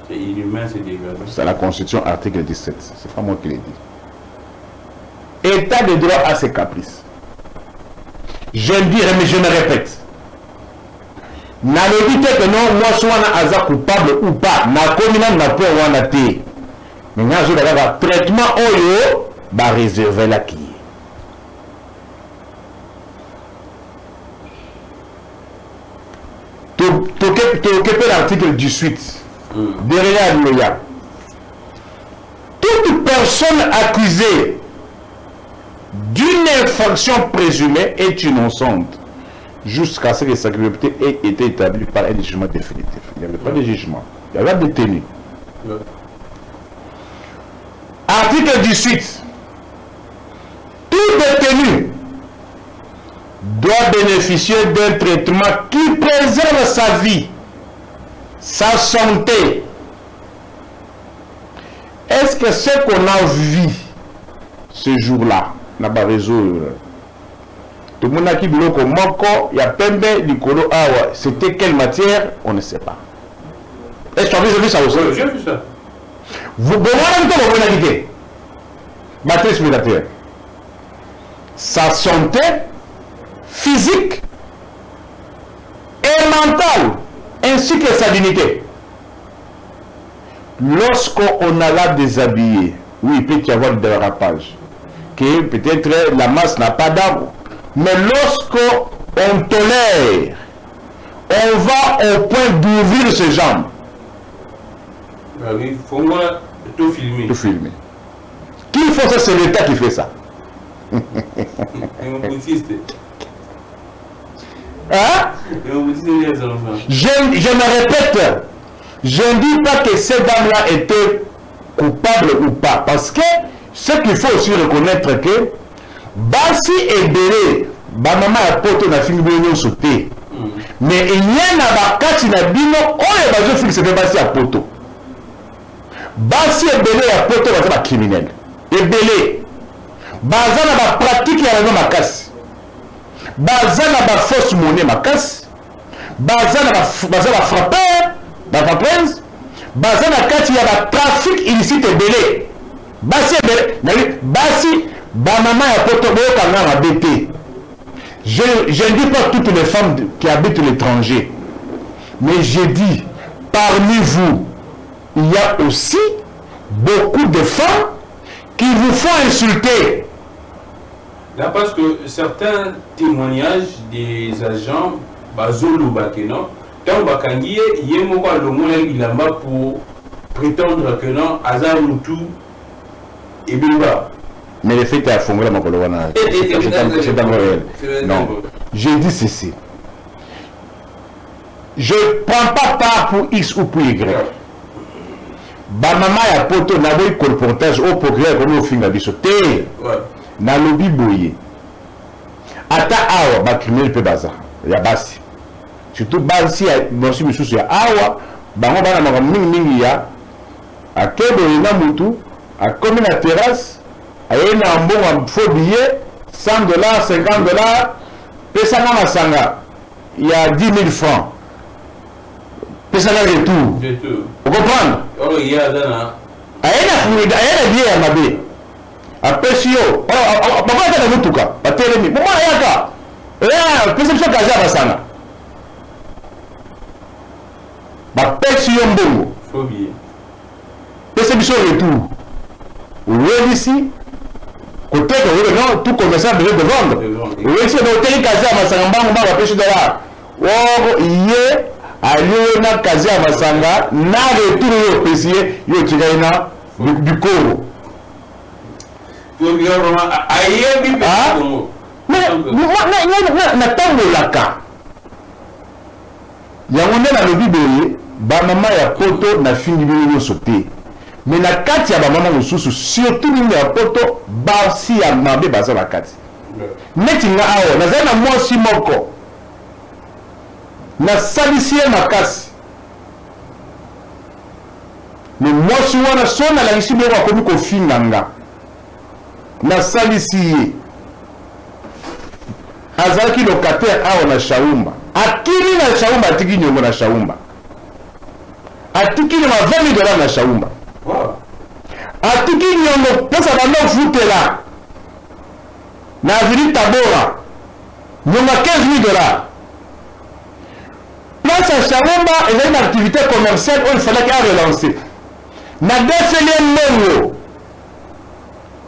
C'est inhumain, c'est dégradant. C'est la Constitution, article 17. C'est pas moi qui l'ai dit. État de droit a ses caprices. Je le dis, mais je me répète. N'allez dit que non, moi, soit un coupable ou pas. Na commune n'a pas ou en athée. Mais quand je regarde le traitement, va réserver la qui. Tu occupes l'article 18. Derrière le ya. Toute personne accusée d'une infraction présumée est innocente jusqu'à ce que sa culpabilité ait été établie par un jugement définitif. Il n'y avait pas de jugement. Il y avait un détenu. Article 18. Tout détenu doit bénéficier d'un traitement qui préserve sa vie, sa santé. Est-ce que ce qu'on a vu ce jour-là n'a pas résoudre? Tout le monde a dit que il y a Pembe, Nicolo, c'était quelle matière? On ne sait pas. Est-ce que tu as vu ça aussi? J'ai vu ça. Vous avez dit matrice militaire. Sa santé physique et mentale, ainsi que sa dignité. Lorsqu'on a là déshabillé, oui, il peut y avoir des dérapages, que peut-être la masse n'a pas d'âme, mais lorsqu'on tolère, on va au point d'ouvrir ses jambes. Ah oui, il faut tout filmer. Tout filmer. Qui fait ça? C'est l'État qui fait ça. Hein? Je me répète, je ne dis pas que ces dames-là étaient coupables ou pas, parce que ce qu'il faut aussi reconnaître que Basi et Belé, maman a poto na fini bien sauté, mais il y en a bakati na bino, oh et bazo fini c'était Basi à poto. Basi et Belé à poto va être criminel. Et Belé, baza na ba pratique ya na makasi. Baza na ba fausse monnaie makasi. Baza na ba frappeur, ba frappeurs. Baza na kati ya ba trafic illicite Belé. Basi et Belé, Basi ba maman ya poto boyo kanga na BT. Je ne dis pas toutes les femmes qui habitent l'étranger, mais je dis parmi vous, il y a aussi beaucoup de femmes qui vous font insulter. Là, parce que certains témoignages des agents, Bazolo Bakeno, quand Bakangie, Yemoko Lomona Ilamba pour prétendre que non, Azar Moutou et Bilba. Mais le fait est à fond, là, c'est dans le réel. Non, j'ai dit ceci. Je ne prends pas part pour X ou pour Y. Ba maman ya poto na boy colportage au progrès comme au fin biso te na lobi boye ata awa ba criminel pe baza ya basi surtout basi ya bonsi misusu ya awa bango bana maka mingi ya akebo na mutu akomi na terrasse aye na mbongo faux billet $100 $50 pesa na masanga ya 10 000 francs pesa na retour. Vous comprenez? Il y a bien à Mabé. Après, si yo, papa est dans le tout cas. Pas tellement. Pour moi, il y a cas. Là, perception qu'à ça, ça. Bah, perception bongo. Faut bien. Perception retour. Ou ici. Côté que non, tout commerçant devait de vendre. Ou ici, dans le terrain qu'à ça, ma sangamban, on va pêcher de là. Oh, il est. Aliyo na kazi ya masanga na retour yo pesier yo tikaina bikoro na tango laka yango nde na lobi boye bamama ya poto na fingi bino nyonso te me na kati ya bamama mosusu surtout bino ya poto basi ya mabe baza na kati neti nga awa nazali na mwasi moko na salisi ye makasi me mwasi wana so nalangisi biloko akomi kofinga nga na salisi ye azalaki locataire awa na Shaumba akimi na Shaumba atiki nyongo na Shaumba atiki nyongo $20 na Shaumba atiki nyongo pesa bando futela na Avenue Tabora nyongo $15,000 place à Shaumba, il y a une activité commerciale où il fallait qu'elle relance. Na défilé mbongo.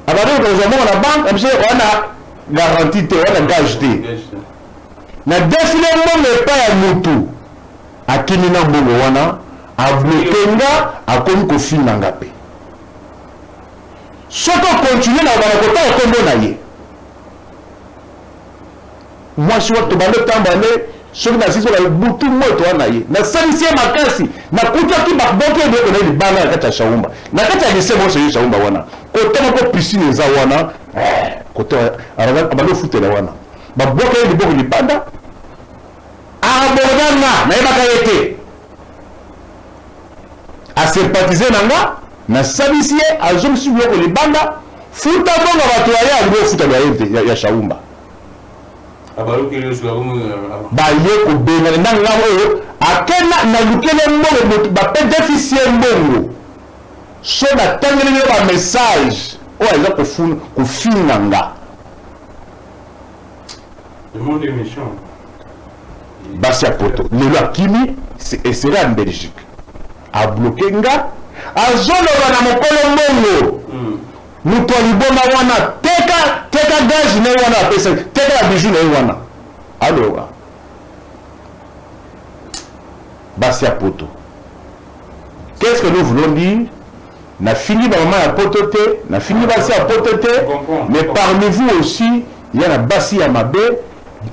Abadou quand on a la banque, on a garantie, on a gage. Na défilé mbongo pas ya mutu. Akini na mbongo wana, a bloqué nga, a komi ko finga ngape. Soto continuer na bana kota ko mbona ye. Moi je vois to balo tambale soki na sisi la butu moto wana ye na salisi makasi na kuta ki bakboke de ko na libana ya kata Shaumba na kata ya sebo so Shaumba wana ko tama ko piscine za wana ko to araba abalo futela wana baboke de boko libanda abodana na yeba kayete a sympathiser nanga na salisi azom si boko libanda futa bonga watu ya ngo futa ya Shaumba baye kobenga ndanga oyo akena na lukele mbongo bape déficient mbongo so na tangeli ba message o eza kofinga nga le monde est méchant basi apoto lelo akimi et sera en Belgique a bloqué nga azoloba na mokolo mbongo mutu aliboma wana teka gage na wana apesa teka la bijou na wana alors basi à poto qu'est-ce que nous voulons dire n'a fini maman à pototé, n'a fini bassi à pototé, mais parmi vous aussi, il y a la bassi à mabé,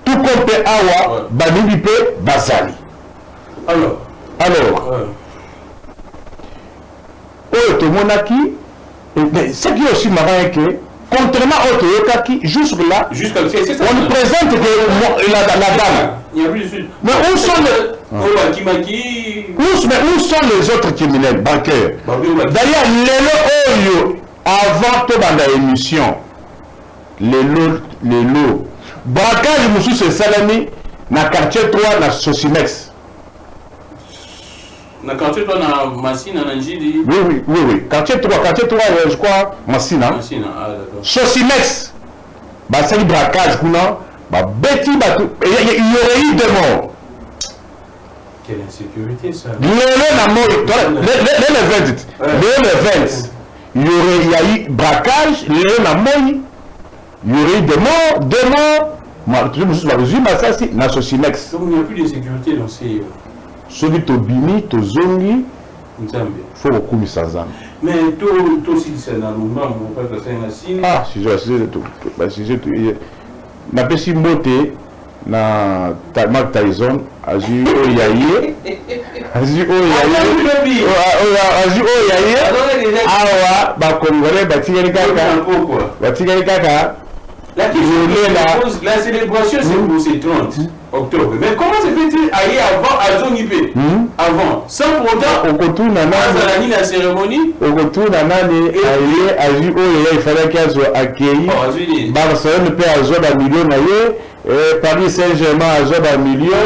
tout compte awa, banilipe, basali. Alors, tout le monde qui, ce qui est aussi marrant que, contrairement au Toyokaki, jusque-là, on ne présente que la dame. Il y a plus de... Mais où sont les autres criminels bancaires? D'ailleurs, les lots, avant toute l'émission, les lots, braquage, monsieur, c'est Salami, dans le quartier 3, dans le Sosimex. Dans le quartier 3, dans Massina, dans Njidi. Oui. Quartier 3, je crois, Massina. Ah, d'accord. Sosimex, c'est le braquage, il y aurait eu des morts. Quelle insécurité ça. Le 20, il y a eu braquage, il y aurait eu des morts, il n'y a plus de sécurité dans ces... Ceux qui Tobini, Tozongi, il faut beaucoup sans âme. Mais toi aussi, c'est dans le moment où on parle de ça. Ah, si je sais tout. Na pesi mbote na Mark Tyson azu oyaye awa ba kongole batigeli kaka la célébration c'est pour ce 30 octobre. Mais comment se fait-il aller avant Azongipé avant sans pour autant la cérémonie il fallait qu'il accueilli Barcelone peut avoir un million Paris Saint-Germain a un million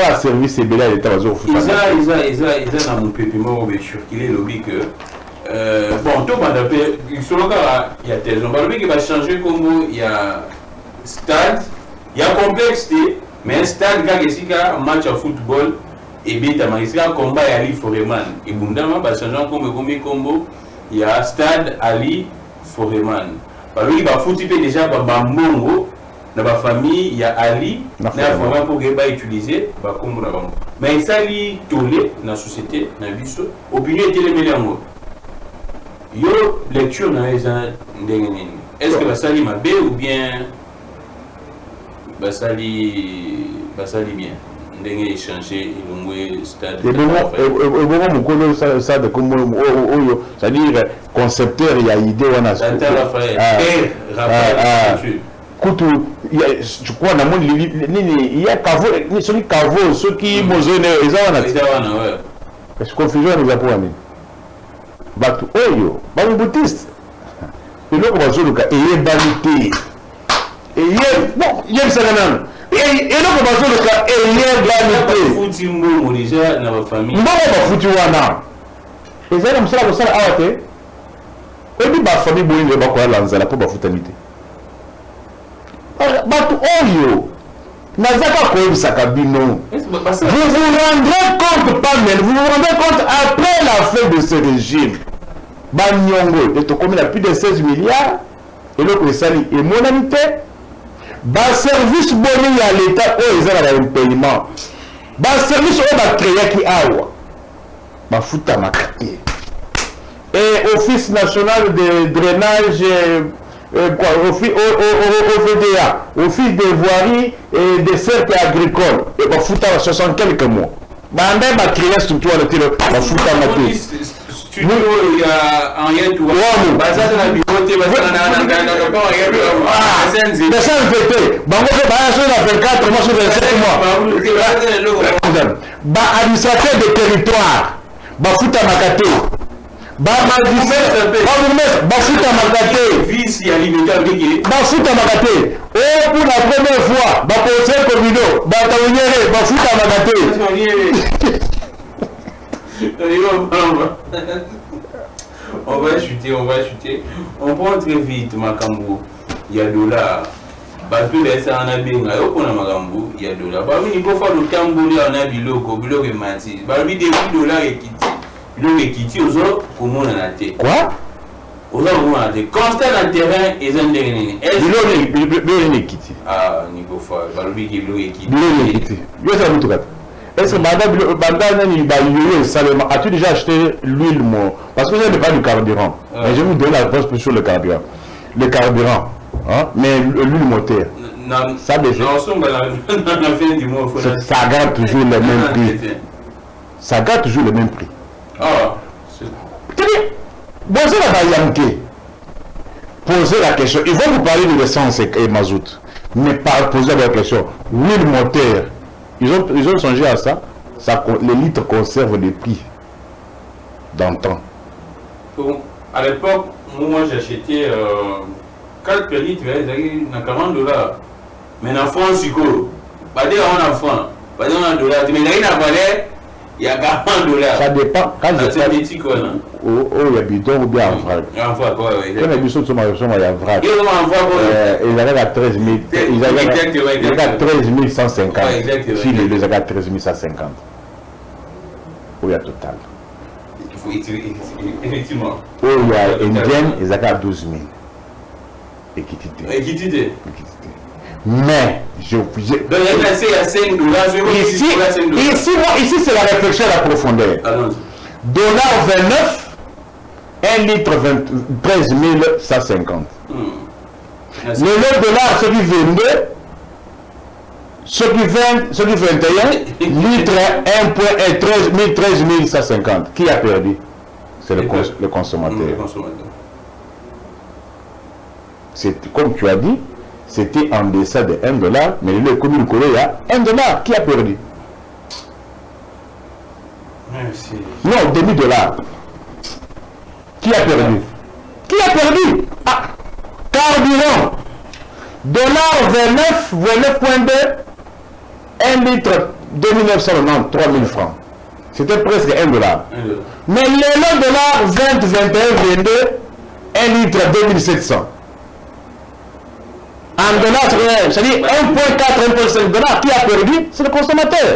la service est bel l'état ils ont mon pépiment qu'il est lobby que bon, tout le monde il y a des gens qui va changer comme il y a stade, il y a complexité, mais un stade qui a un match de football et bien il y a un combat à Ali Foreman. Et Bundama va changer comme il y a stade Ali Foreman. Il va foutre déjà Bambongo dans la famille, il y a Ali, il y a Foreman pour utiliser mais ça lui tolé dans la société, dans la opinion est les meilleurs. Yo lecture dans les années. Est-ce que Basali m'a bé ou bien Basali bien? Ndenge échanger le stade. Et bon, ça de comme c'est-à-dire concepteur il y a idée on a. Je crois dans mon il y a Cavo, ceux qui mozone ils ont est-ce confusion nous a pour ami. Batu oyo bamubutiste eloko bazoluka eyebali te bon yebisanana eloko bazoluka eyebali te futi mbongo déjà na bafamille mbongo bafuti wana ezali mosala kosala awa te oyebi bafamille boyinge bakoyala nzala mpo bafutani te batu oyo nazaka koyebisaka bino vous vous rendrez compte pas mais vous vous rendrez compte après la fin de ce régime Banyongo est commis à plus de 16 milliards et l'autre sali et monanité service boni à l'état où ils ont un paiement service où va créer qui awa futa makati et office national de drainage OVDA, office des voiries et des cercles agricoles et futa 60 quelques mois banda ba créer structure le tiro futa makati il y a un lien tout administrateur de territoire bafuta makate bafuta makate pour la première fois conseil communaux bafuta makate. On va chuter. On prend très vite Makambo. Il y a $. Parce que les gens ont bien, il y a $. Il faut faire le Camboulé en a biloko et mati. Il y a $. Et quitter aux autres, comment on a été. Quoi? Aux autres, comment on a été. Constat dans le terrain, ils ont des biloko quitter. Ah, il faut faire. Il y a $. Biloko quitter. Est-ce que as-tu déjà acheté l'huile, parce que je n'ai pas du carburant. Mais je vais vous donner la réponse sur le carburant. Le carburant, hein? Mais l'huile moteur. Ça garde toujours le même prix. Ça garde toujours le même prix. Posez la question. Ils vont vous parler de l'essence et mazout. Mais posez la question. L'huile moteur. Ils ont songé à ça. Les litres conservent les prix d'antan. À l'époque, moi j'achetais 4 litres, il y a 40 $. Mais en France, il y a en France. Il y a $. Mais il y a 40 $. Ça dépend. Quand je parle il y a bidon ou bien en vrac. En vrac, oui. Quand les bidons sont en vrac. Ils avaient à 13 000. Ils avaient à 13 150. Si les avaient à 13 150. Oui, à total. Effectivement. Oui, il y a Indienne, ils avaient à 12 000. Équitité. Mais, donc il y a 5 $. Ici c'est la réflexion à la profondeur. $29, 1 litre 13 150. Le $, celui 22, celui 21, litre 13 150. Qui a perdu? C'est le consommateur. C'est comme tu as dit. C'était en deçà de 1 $, mais le commune Corée, il y a 1 $. Qui a perdu? Merci. Non, demi-dollar. Qui a perdu? Qui a perdu? Carburant. $29.2, 1 litre 2990, 3000 francs. C'était presque 1 $. Mais le $, 20, 21, 22, 1 litre 2700. En dollars, c'est-à-dire 1,4, 1,5 $. Qui a perdu? C'est le consommateur.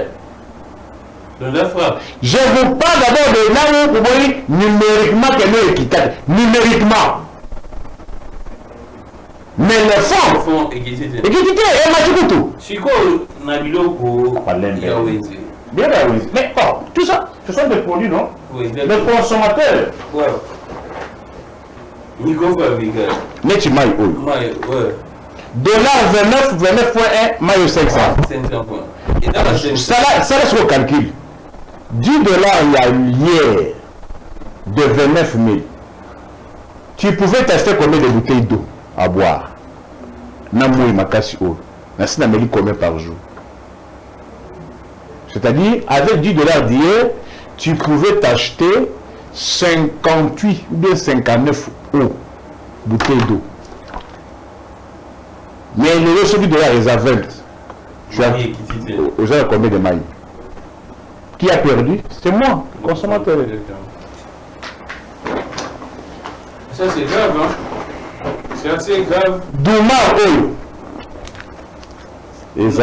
Je vous parle d'abord de là où vous voyez numériquement qu'elle est équitable. Numériquement. Mais le fond. Équité. Et Matikutu. Bien, oui. Mais tout ça, ce sont des produits, non? Oui. Le consommateur. Mais tu m'ailles où? $29.1, maillot 500. Ça reste au calcul. $10 il y a hier de 29 000. Tu pouvais t'acheter combien de bouteilles d'eau à boire? Namoui Makasi eau. Nasina Meli combien par jour? C'est-à-dire, avec $10 d'hier, tu pouvais t'acheter 58 ou bien 59 eau, bouteilles d'eau. Mais le reste du $, les a 20. Tu as combien de mailles? Qui a perdu? C'est moi, le consommateur. Ça c'est grave, hein? C'est assez grave. Douma, ils ont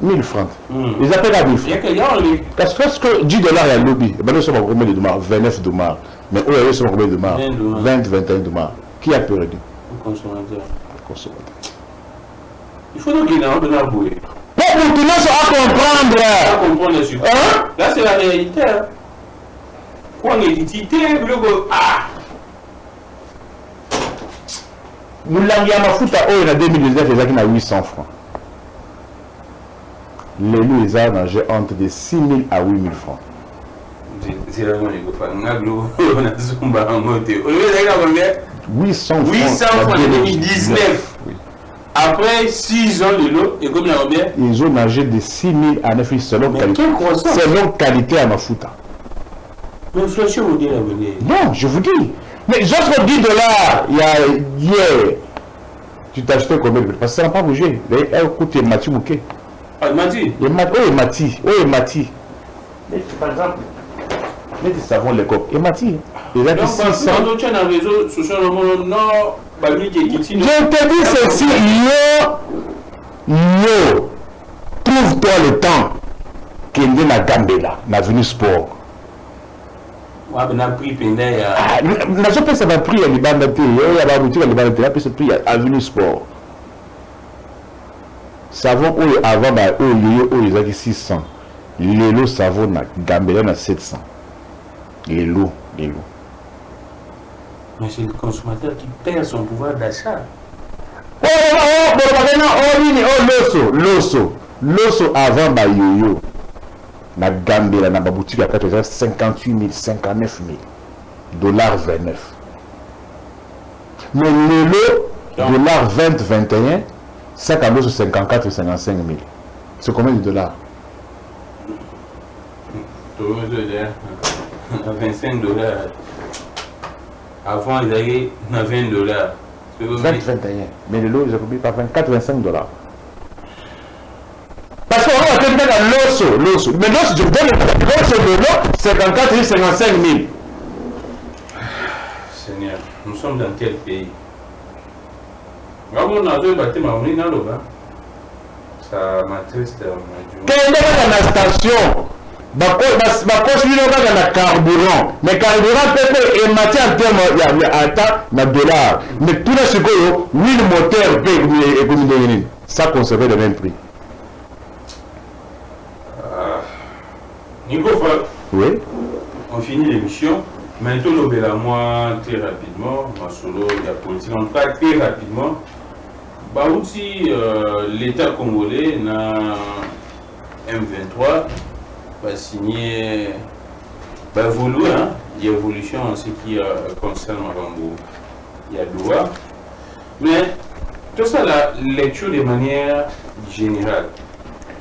1000 francs. Ils appellent à 1000 francs. Parce que $10 il y a lobby. Nous sommes combien de dollars? 29 $. Mais eux, ils sont combien de $? 20, 21 $. Qui a perdu? Le consommateur. Il faut donc qu'il y ait un peu d'arboué. Pour continuer à comprendre. Là, c'est la réalité. Pour l'équité, Moulangiama Fouta, en 2019, ils ont 800 francs. Les loups, ils ont nagé entre de 6 000 à 8 000 francs. C'est vraiment les gars. 800 francs. 800 francs en 2019. Oui. Après 6 ans de l'eau, et combien bien? Ils ont nagé de 6 000 à 9 000 selon qualité à Mafuta. Mais inflation, vous dites la monnaie. Non, je vous dis. Mais j'offre $10 il y a hier. Tu t'as acheté combien? Parce que ça n'a pas bougé. Elle coûte Mati Mouké. Ah, Mati? Oui, Mati. Oui, Mati. Par exemple, mais du savon les coques. Et Mati. Il a 600. Je te dis ceci, yo, trouve-toi le temps qu'il y a la Gambela, la venue sport. Je pense que ça va prier à l'Ibandaté, il y a la boutique à l'Ibandaté, puis c'est prier à venue sport. savon avant ils ont 600. Le savon na Gambela na 700. L'eau. Mais c'est le consommateur qui perd son pouvoir d'achat. L'osso avant yoyo na Gambela na boutique à 58 000, 59 000 $29. Mais le dollar 20, 21, ça quand sur 54 55 000. C'est combien de dollars? 25 $. Avant, ils avaient 20 $. 20, 21. Mais le lot, ils ont payé par 24, 25 $. Parce qu'on va faire l'osso. Mais l'osso, je vous donne le lot, 54 000, 55 000. Seigneur, nous sommes dans quel pays? Ça m'attriste. Quelle est la station? La carburant. Mais carburant peut émater en termes de dollars. Mais tout ce que oui, le moteur peut ça conserver le même prix. Nico, oui. On finit l'émission. Maintenant, nous verrons moi très rapidement. Ma solo, il y a politique. En tout cas, très rapidement. Bah aussi, l'État congolais, na M23, va signer, va vouloir l'évolution en ce qui concerne Marambo. Il y a Doha. Mais tout ça, la lecture de manière générale.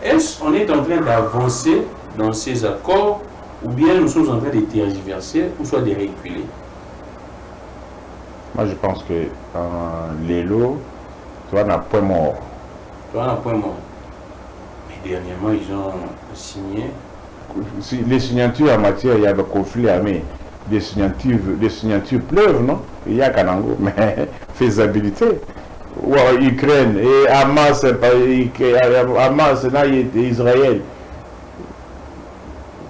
Est-ce qu'on est en train d'avancer dans ces accords ou bien nous sommes en train de tergiverser ou soit de reculer? Moi, je pense que les lots, tu vois, un point mort. Tu vois, un point mort. Mais dernièrement, ils ont signé. Les signatures en matière, il y a le conflit armé. Les signatures pleuvent, non? Il y a Kanango, mais faisabilité. Ukraine et Hamas, Israël.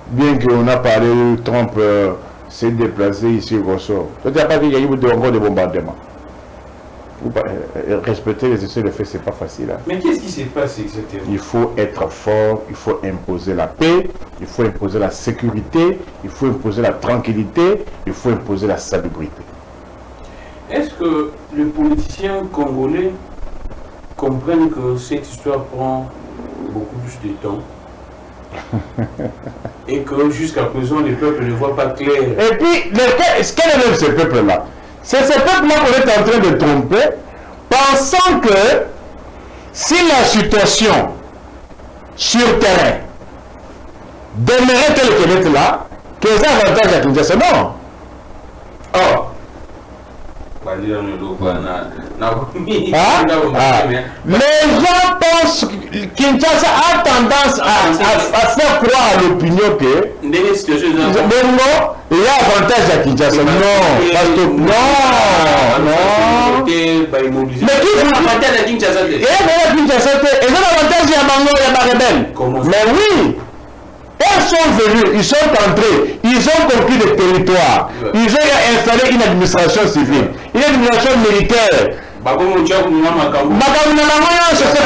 Bien qu'on a parlé, Trump s'est déplacé ici au Kosovo. Tu n'as pas dit qu'il y a eu encore des bombardements. Respecter les essais de fait, c'est pas facile. Hein. Mais qu'est-ce qui s'est passé exactement? Il faut être fort, il faut imposer la paix, il faut imposer la sécurité, il faut imposer la tranquillité, il faut imposer la salubrité. Est-ce que les politiciens congolais comprennent que cette histoire prend beaucoup plus de temps et que jusqu'à présent le peuple ne voit pas clair? Et puis, ce qu'est même ce peuple-là? C'est ce peuple-là qu'on est en train de tromper, pensant que si la situation sur terrain demeurait telle qu'elle est là, que les avantages à Kinshasa, non. Oh. Les gens pensent que Kinshasa a tendance à faire croire à l'opinion que il y a avantage à Kinshasa. Non, parce que non. Mais qui vous avantage à Kinshasa? Il y a avantage à Bango et à rebelle. Mais oui. Ils sont venus, ils sont entrés, ils ont conquis des territoires, ils ont installé une administration civile, une administration militaire. C'est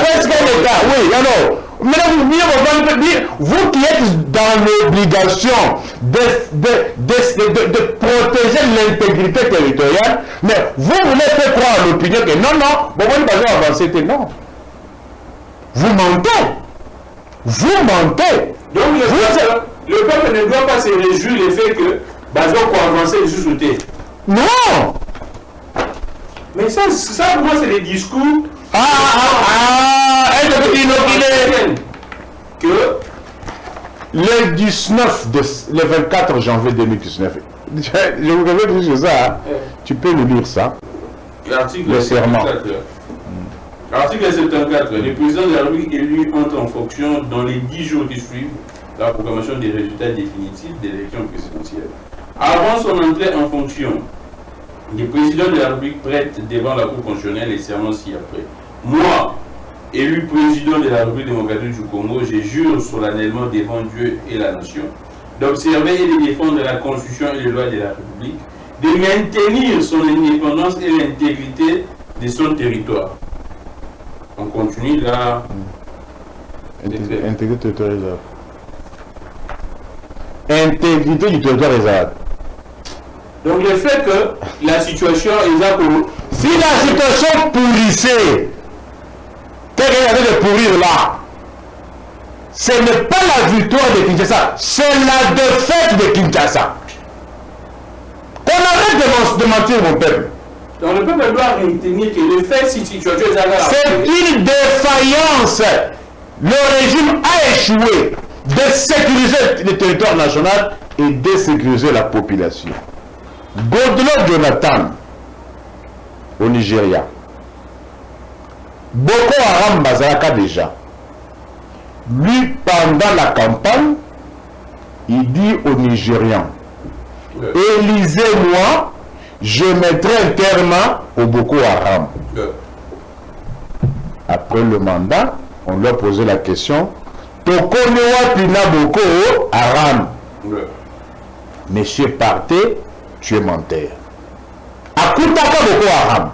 presque l'État, oui, alors. Vous qui êtes dans l'obligation de protéger l'intégrité territoriale, mais vous voulez faire croire à l'opinion que non, bon, vous ne pas avancer, non. Vous mentez. Vous mentez. Donc le peuple ne doit pas se réjouir du fait que Bazo pour avancer les sous-soutés. Non. Mais ça pour moi c'est des discours. Que le 19, le 24 janvier 2019, je vous révèle juste ça, hein. Tu peux nous lire ça. L'article 74. Article 74. Le président de la République élu entre en fonction dans les 10 jours qui suivent la proclamation des résultats définitifs des élections présidentielles. Avant son entrée en fonction, le président de la République prête devant la Cour constitutionnelle et serment ci-après. Moi, élu président de la République démocratique du Congo, je jure solennellement devant Dieu et la nation d'observer et de défendre la Constitution et les lois de la République, de maintenir son indépendance et l'intégrité de son territoire. On continue là. Intégrité territoriale. Intégrité du territoire Ezad. Donc le fait que la situation Ezad, si la situation pourrissait, qu'est-ce qu'il y avait de pourrir là? Ce n'est pas la victoire de Kinshasa, c'est la défaite de Kinshasa. Qu'on arrête de mentir, mon peuple. Donc le peuple doit retenir que le fait si situation Ezad, c'est une défaillance. Le régime a échoué de sécuriser le territoire national et de sécuriser la population. Goodluck Jonathan, au Nigeria, Boko Haram Bazaraka déjà, lui pendant la campagne, il dit aux Nigérians, élisez-moi, je mettrai un terme au Boko Haram. Après le mandat, on lui a posé la question, Tokonewa Pina Boko Haram. Monsieur partez, tu es menteur. Akutaka Boko Haram.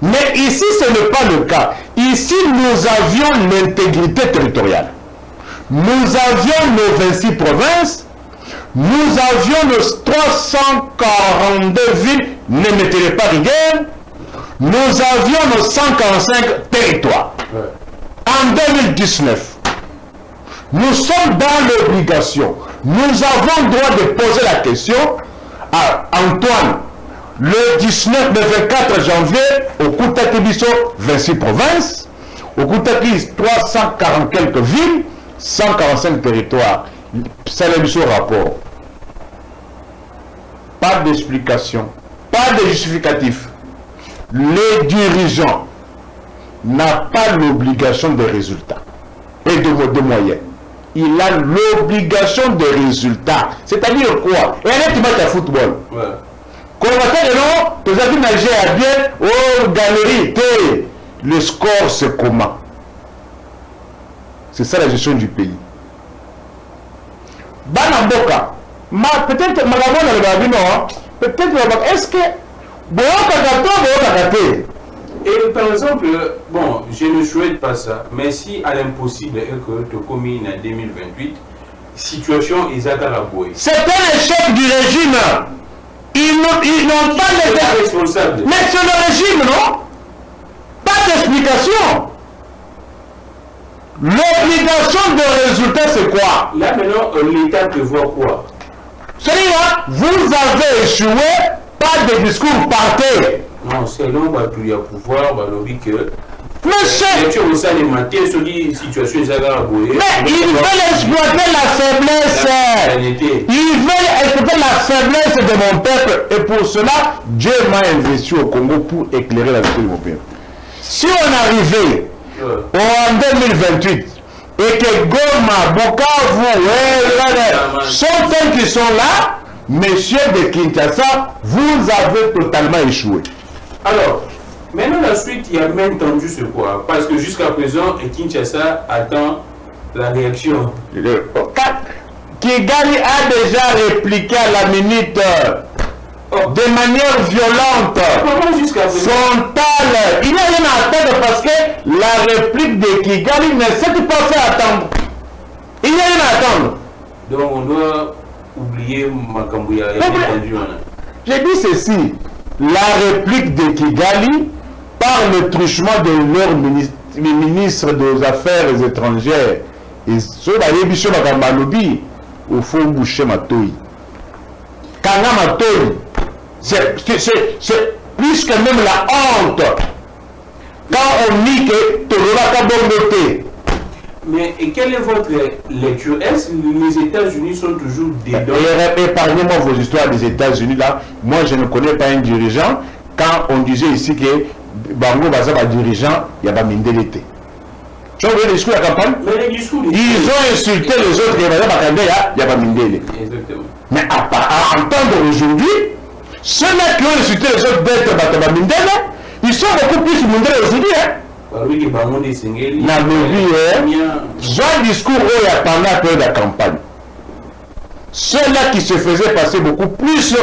Mais ici, ce n'est pas le cas. Ici, nous avions l'intégrité territoriale. Nous avions nos 26 provinces. Nous avions nos 342 villes. Ne mettez pas rigueur. Nous avions nos 145 territoires. En 2019, nous sommes dans l'obligation. Nous avons le droit de poser la question à Antoine. Le 19, le 24 janvier, au Koutaki-Bisso, 26 provinces. Au Koutaki, 340 quelques villes, 145 territoires. C'est le rapport. Pas d'explication, pas de justificatif. Les dirigeants n'ont pas l'obligation de résultats et de moyens. Il a l'obligation de résultats. C'est-à-dire quoi? Et un autre match à football. Quand on va faire non, vous avez nagé à bien, oh, galerie, le score c'est comment? C'est ça la gestion du pays. Banamboka, peut-être, peut-être, est-ce que, et par exemple, bon, je ne souhaite pas ça, mais si à l'impossible est que tu commines en 2028, situation Ezad à la bouée. C'est un échec du régime. Ils n'ont pas les responsables. Mais c'est le régime, non? Pas d'explication. L'obligation de résultat, c'est quoi? Là maintenant, l'État prévoit quoi? C'est-à-dire, vous avez échoué, pas de discours, partez. Non, c'est long, il y a pouvoir, que. Mais c'est. Tu as ça les matins, sur les situations, ils ont mais ils veulent exploiter la faiblesse. Ils veulent exploiter la faiblesse de mon peuple. Et pour cela, Dieu m'a investi au Congo pour éclairer la vie de mon peuple. Si on arrivait en 2028 et que Goma, Bukavu, sont ceux qui sont là, messieurs de Kinshasa, vous avez totalement échoué. Alors, maintenant la suite, il y a même tendu ce quoi? Parce que jusqu'à présent, Kinshasa attend la réaction. Kigali a déjà répliqué à la minute de manière violente, frontale. Il n'y a rien à attendre parce que la réplique de Kigali ne s'est pas fait attendre. Il n'y a rien à attendre. Donc on doit oublier Makambouya. J'ai dit ceci. La réplique de Kigali, par le truchement de leur ministre des Affaires étrangères, et sur la révision de Makambalobi, au fond, boucher Matoyi. Kanga Matoyi, c'est plus que même la honte. Quand on dit que Toloraka Bongote. Mais quelle est votre lecture? Est-ce que les États-Unis sont toujours dedans? Épargnez-moi vos histoires des États-Unis là. Moi, je ne connais pas un dirigeant. Quand on disait ici que Bango Baza va dirigeant, il y a pas Mindelete. Tu vois le discours de la campagne? Mais les discours, ils ont insulté les autres, il n'y a pas Mindele. Exactement. Mais à entendre aujourd'hui, ceux-là qui ont insulté les autres d'être Bataba Mindele, ils sont beaucoup plus Mindele aujourd'hui. J'ai discours où il y a pendant la période de la campagne. Ceux-là qui se faisaient passer beaucoup plus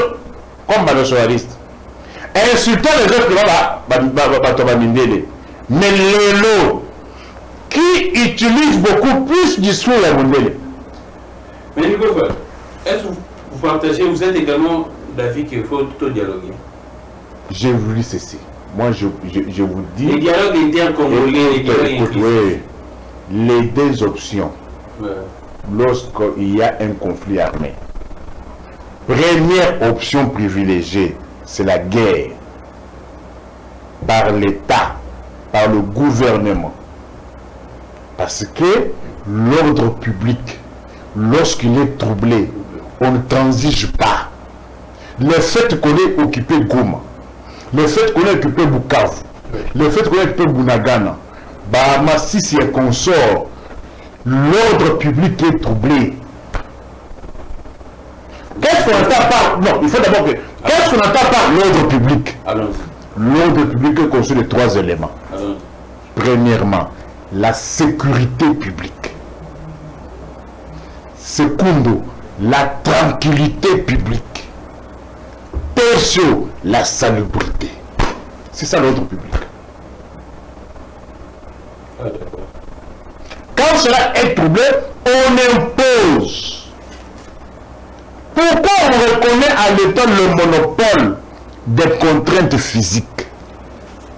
comme nationalistes, insultant les autres qui vont Bataba Mindele. Mais l'élo, qui utilise beaucoup plus discours à Mondele. Mais Nico, est-ce que vous partagez, vous êtes également d'avis qu'il faut tout dialoguer? J'ai voulu cesser. Moi, je vous dis... Les dialogues intercongolais, les dialogues oui, les deux options. Ouais. Lorsqu'il y a un conflit armé. Première option privilégiée, c'est la guerre. Par l'État, par le gouvernement. Parce que l'ordre public, lorsqu'il est troublé, on ne transige pas. Le fait qu'on ait occupé Goma, le fait qu'on ait occupé Bukavu, le fait qu'on ait occupé Bunagana, Bahama, si c'est qu'on sort, l'ordre public est troublé. Qu'est-ce qu'on entend par... Non, il faut d'abord que... Qu'est-ce qu'on entend par l'ordre public? L'ordre public est conçu de 3 éléments. Premièrement, la sécurité publique. Secondo, la tranquillité publique. Tertio, la salubrité. C'est ça l'ordre public. Quand cela est troublé, on impose. Pourquoi on reconnaît à l'État le monopole des contraintes physiques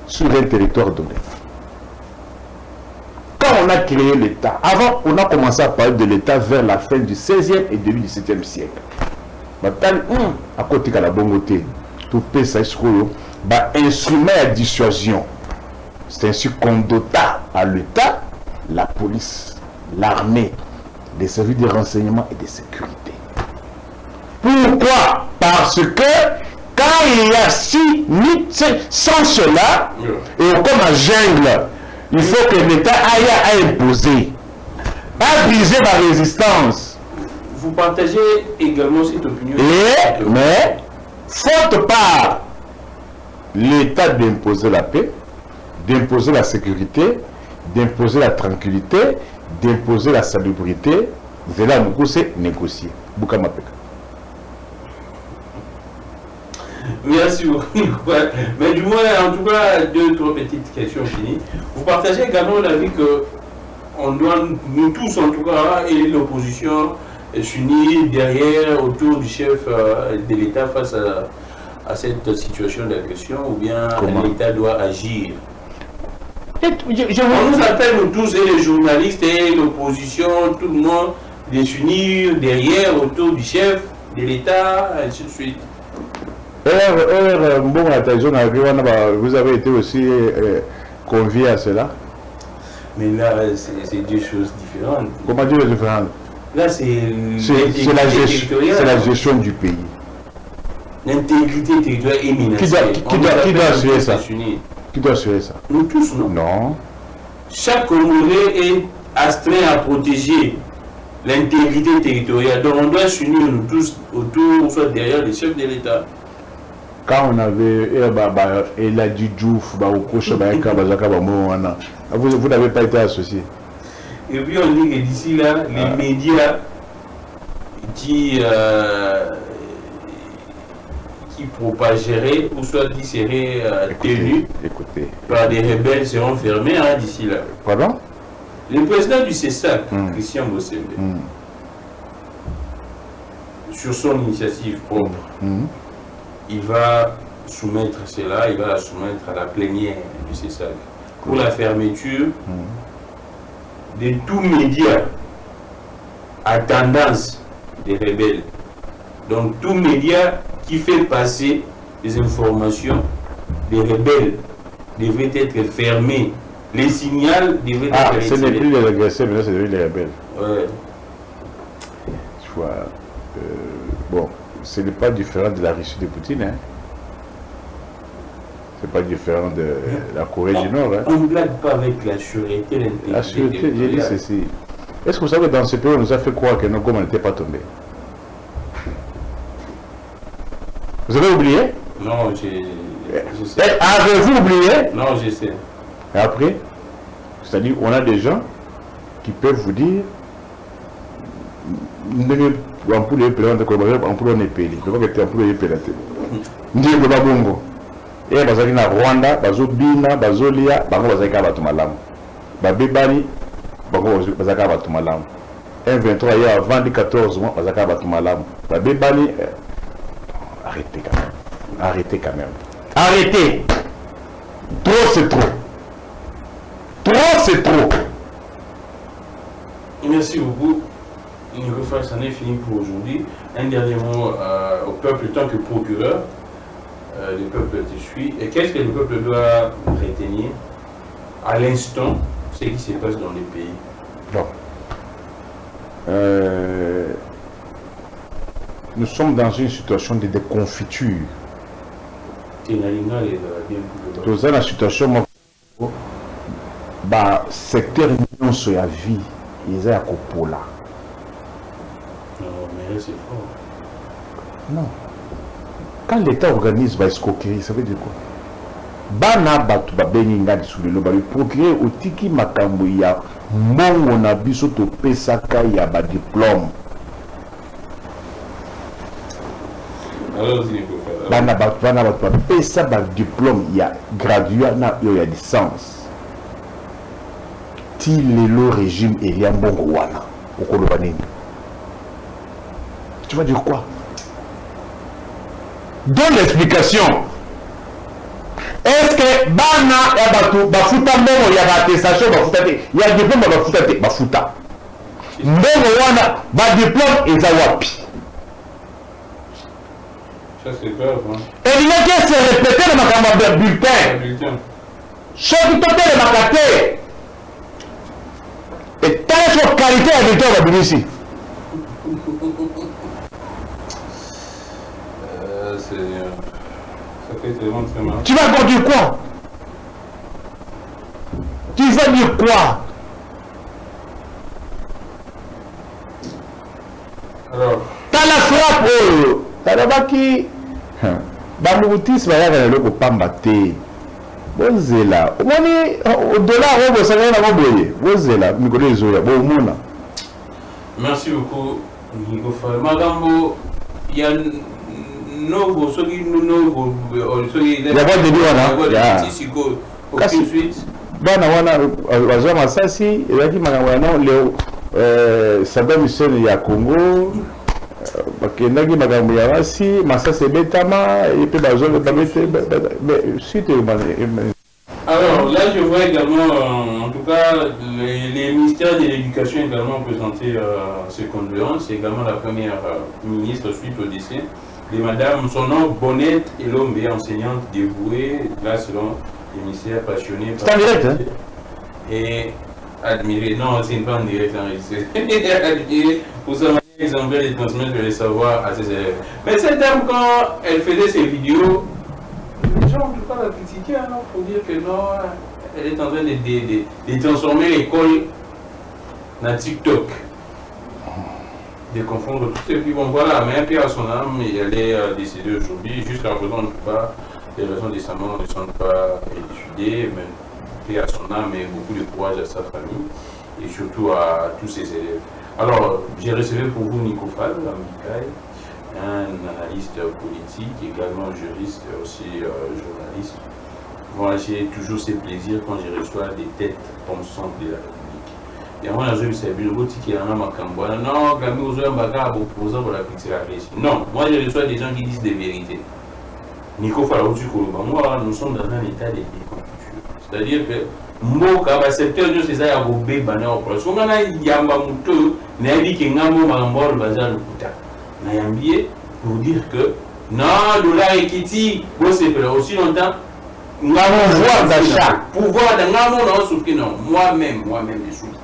sur un territoire donné? Quand on a créé l'État, avant on a commencé à parler de l'État vers la fin du 16e et début du 17e siècle. À côté de la bongoté, tout ça instrument à dissuasion. C'est ainsi qu'on dota à l'État la police, l'armée, les services de renseignement et de sécurité. Pourquoi? Parce que quand il y a sans cela, et comme un jungle, il faut que l'État aille à imposer, à briser la résistance. Vous partagez également cette opinion? Mais, faute par l'État d'imposer la paix, d'imposer la sécurité, d'imposer la tranquillité, d'imposer la salubrité, de là, nous c'est négocier. Boukamapeka. Merci beaucoup. Mais du moins, en tout cas, 2-3 petites questions finies. Vous partagez également l'avis que on doit, nous tous en tout cas, et l'opposition, s'unir derrière, autour du chef de l'État face à cette situation d'agression, ou bien l'État doit agir? On nous appelle, nous tous, et les journalistes, et l'opposition, tout le monde, de s'unir derrière, autour du chef de l'État, et ainsi de suite. Vous avez été aussi convié à cela? Mais là, c'est deux choses différentes. Comment dire différentes? Là, c'est la gestion du pays. L'intégrité territoriale est menacée. Qui doit assurer ça? Qui doit assurer ça? Nous tous, non? Non. Chaque Congolais est astreint à protéger l'intégrité territoriale. Donc on doit s'unir nous tous autour, soit derrière les chefs de l'État. Quand on avait Eladi Diouf, vous n'avez pas été associé. Et puis on dit que d'ici là, les médias qui propageraient ou soit qui seraient tenus par des rebelles seront fermés d'ici là. Pardon? Le président du CESAC, Christian Bossembe, sur son initiative propre, il va soumettre cela, il va la soumettre à la plénière du CESAC pour la fermeture de tous médias à tendance des rebelles. Donc tout média qui fait passer des informations des rebelles devrait être fermé. Les signaux devraient être retirés. Ce n'est plus les agresseurs, mais là c'est devenu les rebelles. Ouais. Tu vois, bon, ce n'est pas différent de la Russie de Poutine. Hein. Ce n'est pas différent de la Corée du Nord. Hein. On ne blague pas avec la sûreté, l'intégrité. La sûreté, j'ai dit ceci. Est-ce que vous savez que dans ce pays, on nous a fait croire que nos Goma n'étaient pas tombés? Vous avez oublié? Non, je sais. Avez-vous oublié? Non, je sais. Et après, c'est-à-dire, on a des gens qui peuvent vous dire en pour les plans de collaboration, en pour les pays. Je crois que tu as pour les pays. Ndiye kwa bongo. Et bazali na Rwanda, bazobina, bazolia, bango bazali ka bato malamu. Babebani bazaka bato malamu. Un 23 il y a avant 14 mois, bazaka bato malamu. Babebani arrêtez quand même. Arrêtez quand même. Arrêtez. Trop c'est trop. Trop c'est trop. Merci beaucoup. Nico Fall, ça n'est fini pour aujourd'hui. Un dernier mot au peuple tant que procureur. Le peuple te suit. Et qu'est-ce que le peuple doit retenir à l'instant, ce qui se passe dans les pays? Bon. Nous sommes dans une situation de déconfiture. Dans une situation bah secteur nyonso ya vie eza ya kopola. Non, mais c'est fort. Non. Quand l'État organise ba escroquerie, ça veut dire quoi? Bana batu babengi ngadi sulelo ba procurer otiki makambo ya mbongo na biso to pesaka ya ba diplôme. Alors, bana batu pesa ba diplôme ya graduat na yo ya licence. Ti lelo régime elia mbongo wana okoloba nini? Tu vas dire quoi? Donne l'explication. Est-ce que bana ya batu bafuta mbongo ya attestation bafuta te ya diplôme bafuta te bafuta mbongo wana ba diplôme eza wapi? Ça c'est grave, hein? Et il y a qui se répéter le makambo de bulletin. Chaque total est macaté. Et tant sur qualité à bulletin va venir ici. Ça fait tellement très mal. Tu vas encore dire quoi? Tu vas dire quoi? Alors, t'as la frappe, oh! T'as là-bas qui. Bamoutis va y avoir le pamba té. Bozela. Au dollar, on va s'en aller. Bozela. Bon, merci beaucoup, Nico Fall. Magambo, il y a no so qui no il y a pas de il y a aucune suite. Bana wana wazwa masasi ezaki makambo ya leo Saddam Hussein ya Congo bakendaki makambo ya basi masasi ebetama epe bazwa babete mais suite. Alors là je vois également en tout cas les ministères de l'éducation également présenter ses condoléances. C'est également la première ministre suite au décès de madame, son nom Bonnette Elombe, enseignante dévouée, là selon les ministères passionnés. C'est en direct, hein? Et admiré, non, c'est pas en direct, admiré pour sa manière exemplaire de transmettre le savoir à ses élèves. Mais cette dame, quand elle faisait ses vidéos, les gens en tout cas la critiquaient, hein, pour dire que non, elle est en train de transformer l'école dans TikTok. De confondre tout. Et puis bon voilà, mais un peu à son âme, elle est décédée aujourd'hui. Jusqu'à présent, on ne peut pas, les raisons de sa mort ne sont pas élucidées, mais paix à son âme et beaucoup de courage à sa famille et surtout à tous ses élèves. Alors, j'ai recevé pour vous Nico Fall, un analyste politique, également juriste, aussi journaliste. Moi, j'ai toujours ces plaisirs quand je reçois des têtes pensantes de la République. Et moi, je me suis dit, non, moi je reçois des gens qui disent des vérités. Nico Fall, moi, nous sommes dans un état de déconfiture. C'est-à-dire que mboka ba secteur de ces ya bobe bana opération ngana yamba muto na yabi ke ngamo mangambol bazar lukuta na yambié pour dire que non dollar ekiti bo c'est aussi longtemps ngamo voir d'achat pouvoir de ngamo na souffrir non moi-même je souffre.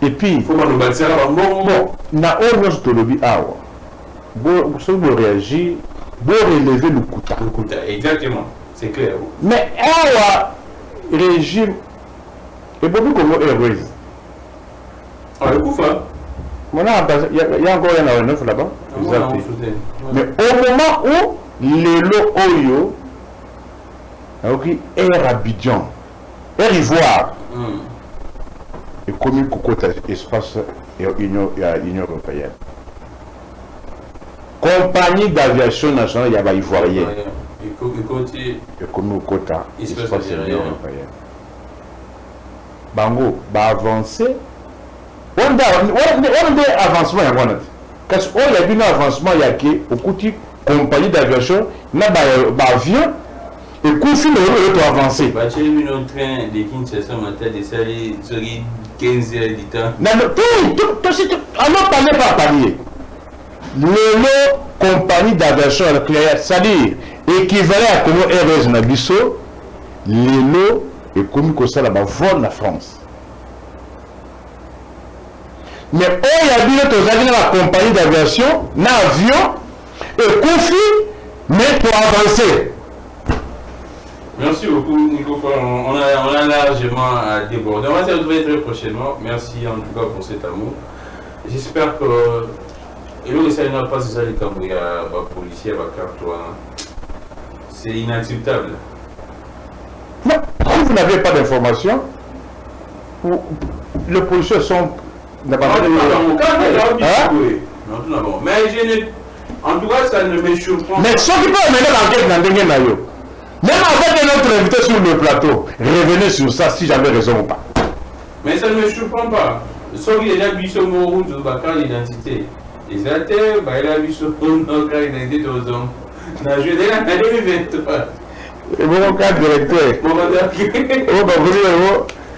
Et puis faut pas nous bâtir bon na ornos to lobi awa bo so bo réagir bo relever le kuta exactement c'est clair. Mais awa régime et beaucoup comme heureuse. Ah, le coup, il y a encore un neuf là-bas. Mais au moment où les lots Oyo, Air Abidjan, Air Ivoire, et comme Kokota espace Union européenne. Compagnie d'aviation nationale, il y a Ivoirienne. Et comme Kokota espace Union européenne. bango va avancer. On a avancement ya wana. Parce qu'on a vu un avancement ya qui au côté compagnie d'aviation na ba avion et couche le to avancer. Ba chez lui un train de Kinshasa matin de sali sur 15 heures du temps. Non tout alors parler pas parler. Le compagnie d'aviation c'est-à-dire équivalent à comme Airways na biso, lelo et comme que ça là-bas vol la France. Mais il y a bien la compagnie d'aviation, l'avion et conflit, mais pour avancer. Merci beaucoup, Nico. On a largement débordé. On va se retrouver très prochainement. Merci en tout cas pour cet amour. J'espère que. Et le ça n'a pas ça les policiers c'est inacceptable. Non, si vous n'avez pas d'informations, les policiers sont. Mais en tout cas, ça ne me surprend pas. Mais ce qui peut amener l'enquête dans le Nayo, même avec notre invité sur le plateau, revenez sur ça si j'avais raison ou pas. Mais ça ne me surprend pas. Sauf qu'il y a vu sur mon route de carte d'identité. Les athées, il a vu sur mon carte d'identité aux hommes. Je vais dire, il y a et mon carte directeur. Oh, bah,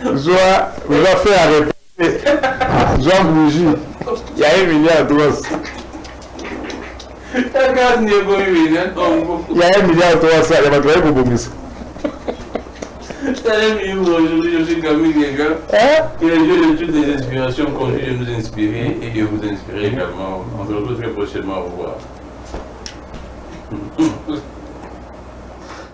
vous allez faire arrêter. Jean Bougie, il y a 1 milliard de dollars. Il y a 1 milliard de dollars, il va travailler pour Bomis. Aujourd'hui, je suis Camille Guéga, qui est le jeu de toutes les inspirations continue de nous inspirer et de vous inspirer également. On se retrouve très prochainement. Au revoir.